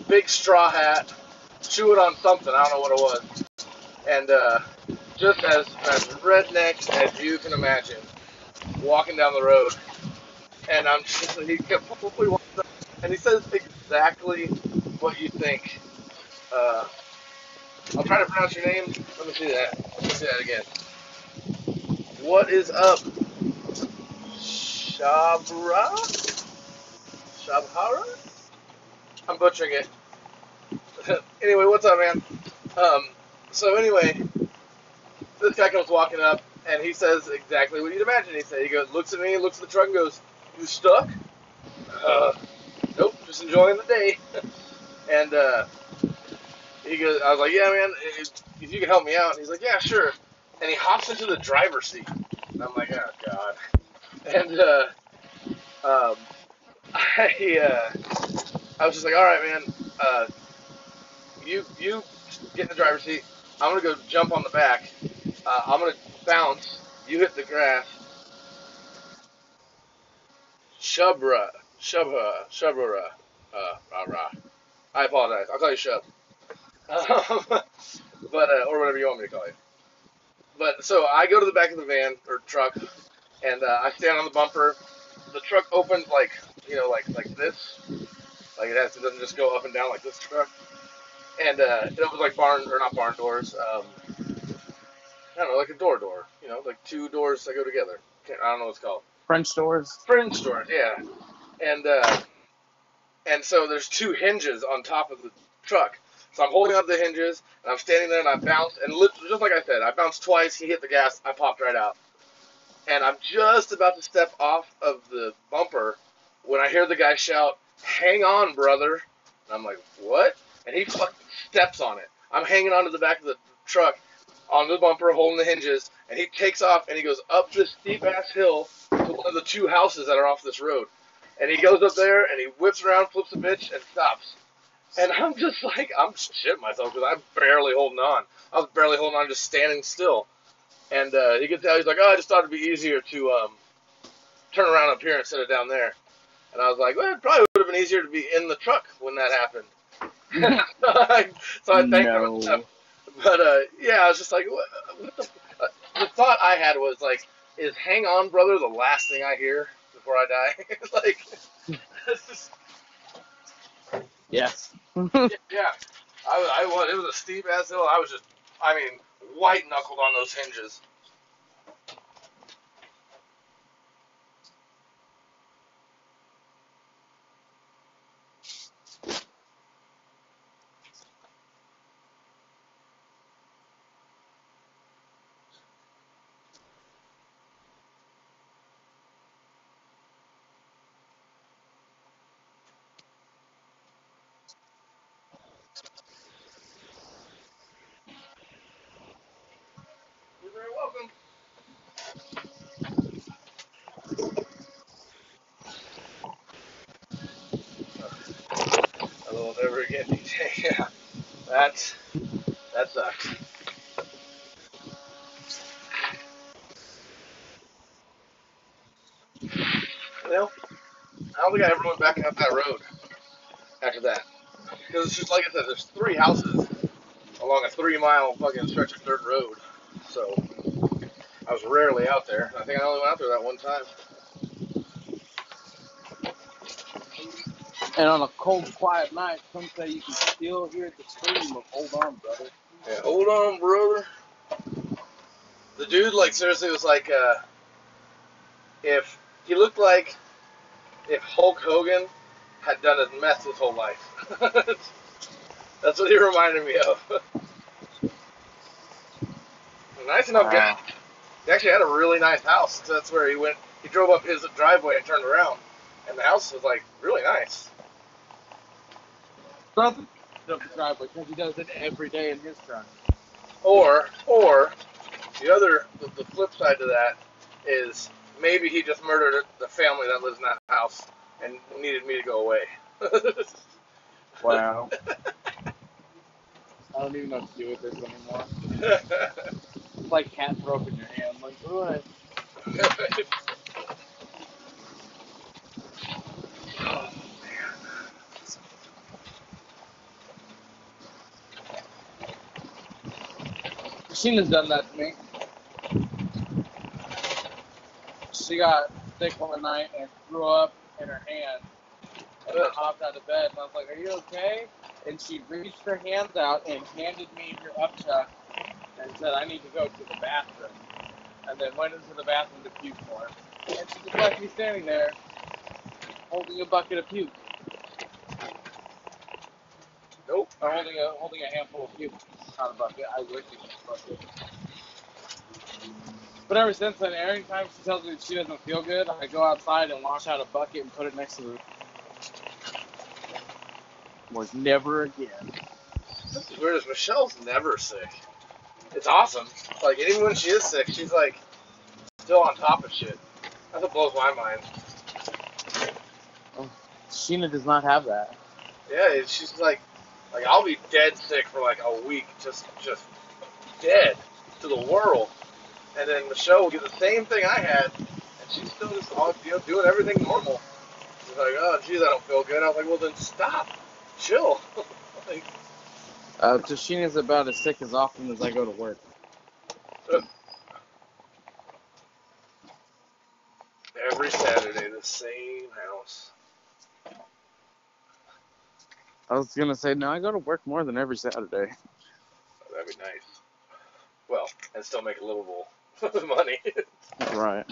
big straw hat, chewing on something, I don't know what it was, and just as redneck as you can imagine, walking down the road, and I'm just, he kept probably walking up, and he says exactly what you think. I'll try to pronounce your name. Let me see that. Let me see that again. What is up, Shabra? Shabhara? I'm butchering it. Anyway, what's up, man? So anyway, this guy comes walking up, and he says exactly what you'd imagine. He goes, looks at me, looks at the truck, and goes, "You stuck?" Nope, just enjoying the day. And he goes, I was like, "Yeah, man, if you can help me out." And he's like, "Yeah, sure." And he hops into the driver's seat. And I'm like, "Oh God." And um, I was just like, "All right, man. You get in the driver's seat. I'm gonna go jump on the back. I'm gonna bounce. You hit the grass. Shubra. Rah, rah. I apologize. I'll call you Shub. But or whatever you want me to call you. But so I go to the back of the van or truck, and I stand on the bumper. The truck opens like this, like it doesn't just go up and down like this truck. And it opens like barn or not barn doors. I don't know, like a door, like two doors that go together. I don't know what it's called. French doors. French doors, yeah. And so there's two hinges on top of the truck. So I'm holding up the hinges, and I'm standing there, and I bounce, and just like I said, I bounced twice. He hit the gas. I popped right out. And I'm just about to step off of the bumper when I hear the guy shout, "Hang on, brother." And I'm like, "What?" And he fucking steps on it. I'm hanging onto the back of the truck, on the bumper, holding the hinges, and he takes off, and he goes up this steep-ass hill to one of the two houses that are off this road. And he goes up there, and he whips around, flips a bitch, and stops. And I'm just like, I'm shitting myself because I'm barely holding on. I was barely holding on, just standing still. And he gets out, he's like, "Oh, I just thought it'd be easier to turn around up here instead of down there." And I was like, "Well, it probably would have been easier to be in the truck when that happened." So I thanked him. But yeah, I was just like, what the thought I had was like, is "hang on, brother" the last thing I hear before I die? Like, it's just... Yes. Yeah. It was a steep ass hill. I was just, white knuckled on those hinges. You're very welcome. Hello, never again, DJ. Yeah, that sucks. Well, I don't think I ever went back up that road after that. Because it's just like I said, there's three houses along a 3-mile fucking stretch of dirt road. So I was rarely out there. I think I only went out there that one time. And on a cold, quiet night, some say you can still hear the scream of "Hold on, brother." Yeah, hold on, brother. The dude, like, seriously was like, if he looked like if Hulk Hogan had done his meth his whole life. That's what he reminded me of. Nice enough guy. He actually had a really nice house. So that's where he went. He drove up his driveway and turned around, and the house was like really nice. Brother, up the driveway because he does it every day in his truck. Or the flip side to that is maybe he just murdered the family that lives in that house and needed me to go away. Wow. I don't even know what to do with this anymore. It's like cat throw up in your hand. Like, what? Christina's done that to me. She got sick one night and threw up in her hand. And I hopped out of bed and I was like, "Are you okay?" And she reached her hands out and handed me her upchuck and said, "I need to go to the bathroom." And then went into the bathroom to puke more. And she just left me standing there holding a bucket of puke. Nope. Or holding a handful of puke. Not a bucket. I wish it was a bucket. But ever since then, every time she tells me that she doesn't feel good, I go outside and wash out a bucket and put it next to the... Was never again. That's as weird as Michelle's never sick. It's awesome. Like, even when she is sick, she's like still on top of shit. That's what blows my mind. Oh, Sheena does not have that. Yeah, she's like I'll be dead sick for like a week, just dead to the world. And then Michelle will get the same thing I had, and she's still just all, doing everything normal. She's like, "Oh, geez, I don't feel good." I was like, "Well, then stop, chill." Like, Sheena's about as sick as often as I go to work. Every Saturday, the same house. I was gonna say, no, I go to work more than every Saturday. Oh, that'd be nice. Well, and still make a livable money. Right.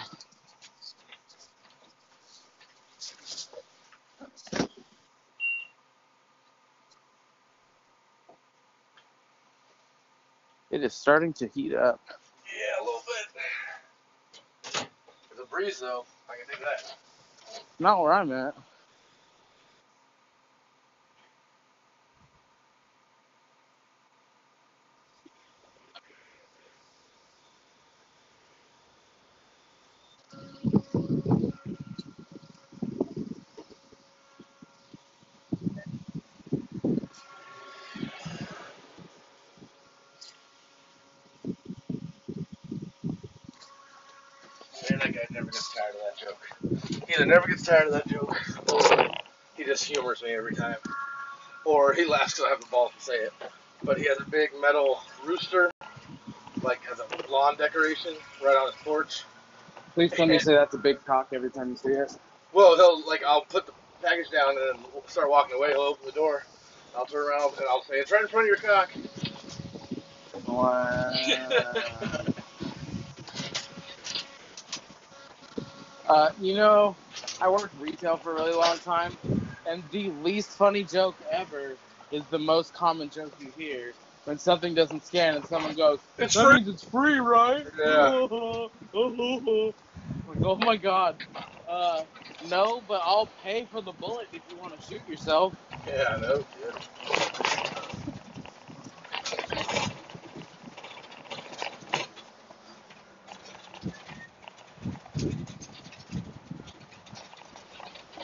It is starting to heat up. Yeah, a little bit. There's a breeze, though. I can do that. Not where I'm at. Man, that guy never gets tired of that joke. He either never gets tired of that joke, or he just humors me every time. Or he laughs because I have the balls to say it. But he has a big metal rooster, like as a lawn decoration, right on his porch. Please tell me you say that's a big cock every time you see it. Well, I'll put the package down and then start walking away. He'll open the door. I'll turn around and I'll say, "It's right in front of your cock." Wow. I worked retail for a really long time, and the least funny joke ever is the most common joke you hear when something doesn't scan and someone goes, It's "That free. means it's free, right?" Yeah. Like, oh my god. No, but I'll pay for the bullet if you want to shoot yourself. Yeah, no kid.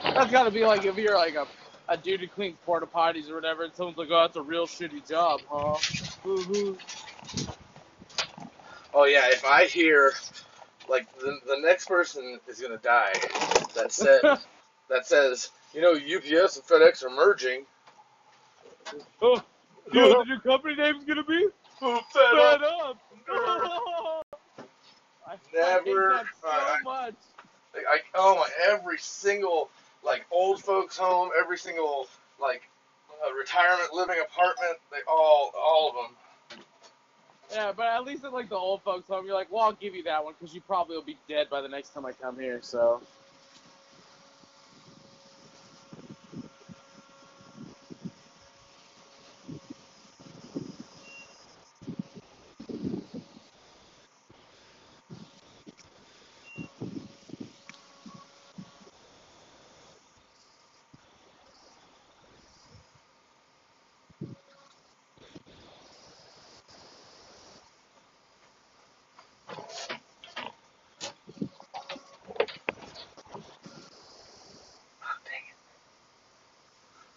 That's got to be like if you're like a dude who cleans porta potties or whatever, and someone's like, "Oh, that's a real shitty job, huh?" Oh yeah, if I hear like the next person is gonna die that says, UPS and FedEx are merging. Oh, you know what the new company name's gonna be? Fed up. I hate Never. that so much. Every single like old folks home, every single like retirement living apartment, they all of them. Yeah, but at least at like the old folks home, you're like, well, I'll give you that one because you probably will be dead by the next time I come here. So.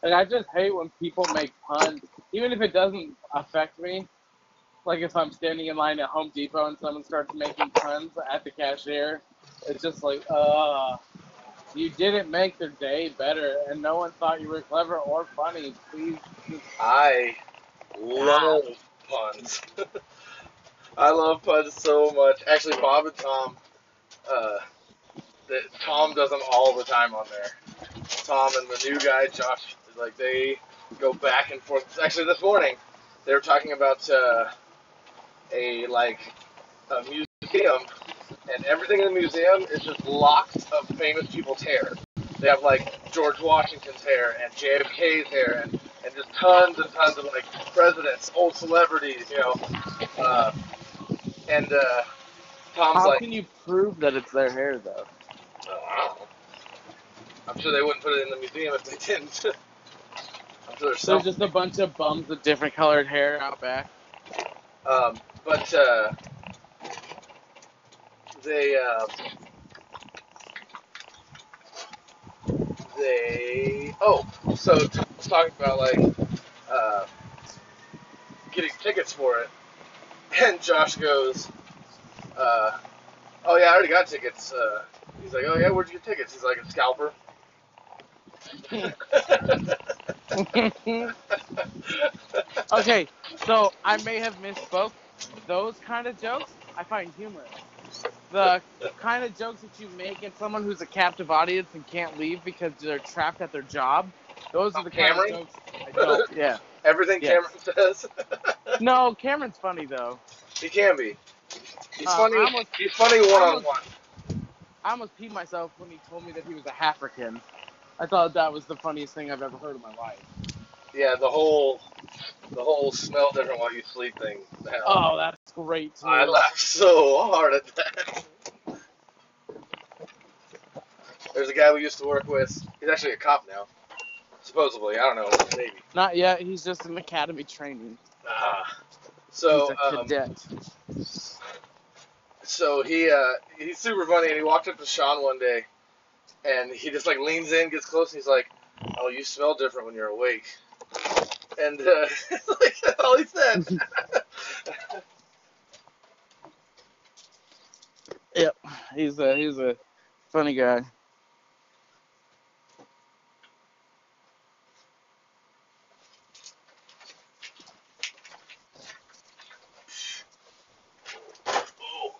Like, I just hate when people make puns, even if it doesn't affect me. Like if I'm standing in line at Home Depot and someone starts making puns at the cashier, it's just like, you didn't make their day better, and no one thought you were clever or funny. Please just I love puns. I love puns so much. Actually, Bob and Tom, uh, Tom does them all the time on there. Tom and the new guy, Josh, like they go back and forth. Actually, this morning they were talking about a like a museum, and everything in the museum is just locks of famous people's hair. They have like George Washington's hair and JFK's hair and just tons and tons of like presidents, old celebrities, you know. Uh, and Tom's how like, can you prove that it's their hair though? oh, I don't know. I'm sure they wouldn't put it in the museum if they didn't. I'm sure there's So something. just a bunch of bums with different colored hair out back. But they so Tom's talking about like uh, getting tickets for it, and Josh goes, "Oh yeah, I already got tickets." He's like, "Oh yeah, where'd you get tickets?" He's like, "A scalper." Okay, so I may have misspoke. Those kind of jokes I find humorous. The kind of jokes that you make at someone who's a captive audience and can't leave because they're trapped at their job, those are the kind of Cameron? jokes I don't. Yeah. Everything Yes. Cameron says. No, Cameron's funny though. He can be. He's I funny. almost, He's funny I one on almost, one. I almost peed myself when he told me that he was a African. I thought that was the funniest thing I've ever heard in my life. Yeah, the whole smell different while you sleep thing. Oh, that's great too. I laughed so hard at that. There's a guy we used to work with. He's actually a cop now, supposedly. I don't know, maybe. Not yet. He's just in academy training. So He's a cadet. so he's super funny, and he walked up to Sean one day, and he just like leans in, gets close, and he's like, "Oh, you smell different when you're awake." And like that's all he said. Yep, he's a funny guy. Oh.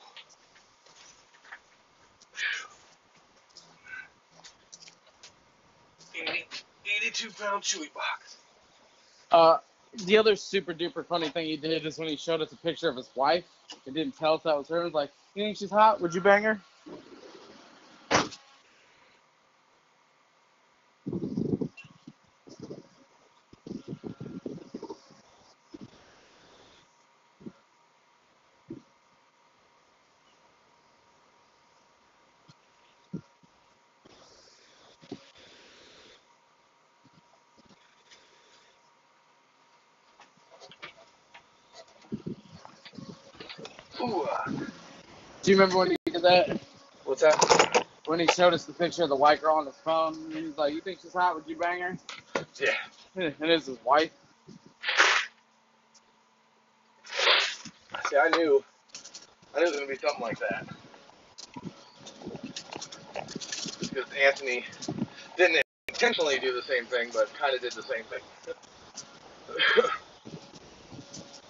82-pound Chewy box. The other super duper funny thing he did is when he showed us a picture of his wife and didn't tell us that was her. He was like, "You think she's hot? Would you bang her?" Ooh. Do you remember when he did that? What's that? When he showed us the picture of the white girl on his phone, and he was like, "You think she's hot? Would you bang her?" Yeah. And it's his wife. See, I knew it was gonna be something like that because Anthony didn't intentionally do the same thing, but kind of did the same thing.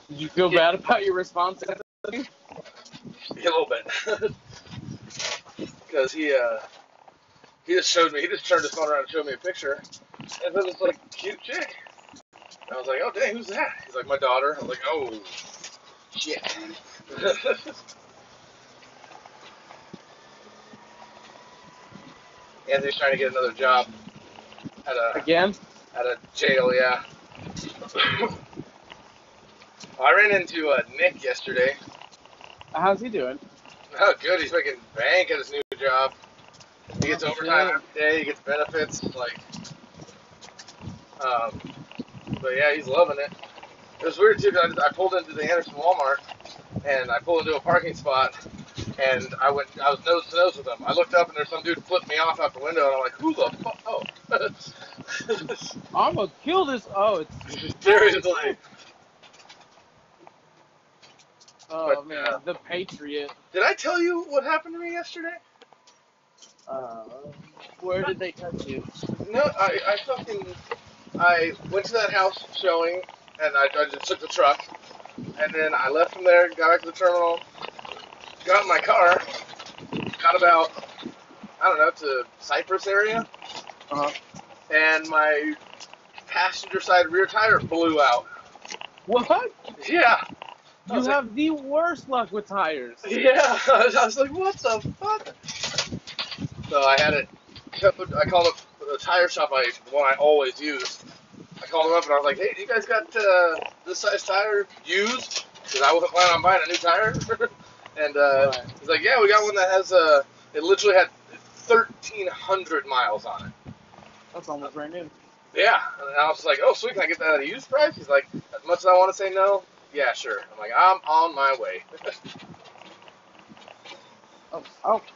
Did you feel bad about your response? A little bit, because he just showed me. He just turned his phone around and showed me a picture, and then it's like cute chick. And I was like, "Oh dang, who's that?" He's like, "My daughter." I was like, "Oh shit." Anthony's trying to get another job Again? at a jail. Yeah. I ran into Nick yesterday. How's he doing? Oh, good. He's making bank at his new job. He gets Oh, overtime shit. every day. He gets benefits. But yeah, he's loving it. It was weird too. I pulled into the Anderson Walmart, and I pulled into a parking spot, and I was nose to nose with him. I looked up, and there's some dude flipped me off out the window, and I'm like, "Who the fuck?" Oh. I'm gonna kill this. Oh, it's Seriously. Oh But man, the Patriot. did I tell you what happened to me yesterday? Uh, where did they touch you? No, I went to that house showing, and I just took the truck, and then I left from there, got back to the terminal, got in my car, got about, I don't know, to Cypress area, Uh-huh. and my passenger side rear tire blew out. What? Yeah. I You was like, have the worst luck with tires. yeah. I was like, what the fuck? So I had it towed. I called up the tire shop, the one I always use. I called them up and I was like, hey, do you guys got this size tire used? Because I wasn't planning on buying a new tire. And Right. he's like, yeah, we got one that has, it literally had 1,300 miles on it. That's almost brand new. Yeah. And I was like, oh, sweet, can I get that at a used price? He's like, as much as I want to say no, yeah, sure. I'm like, I'm on my way.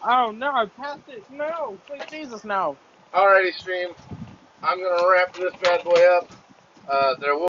Oh no, I passed it. No, sweet Jesus, no. Alrighty, stream. I'm going to wrap this bad boy up. There will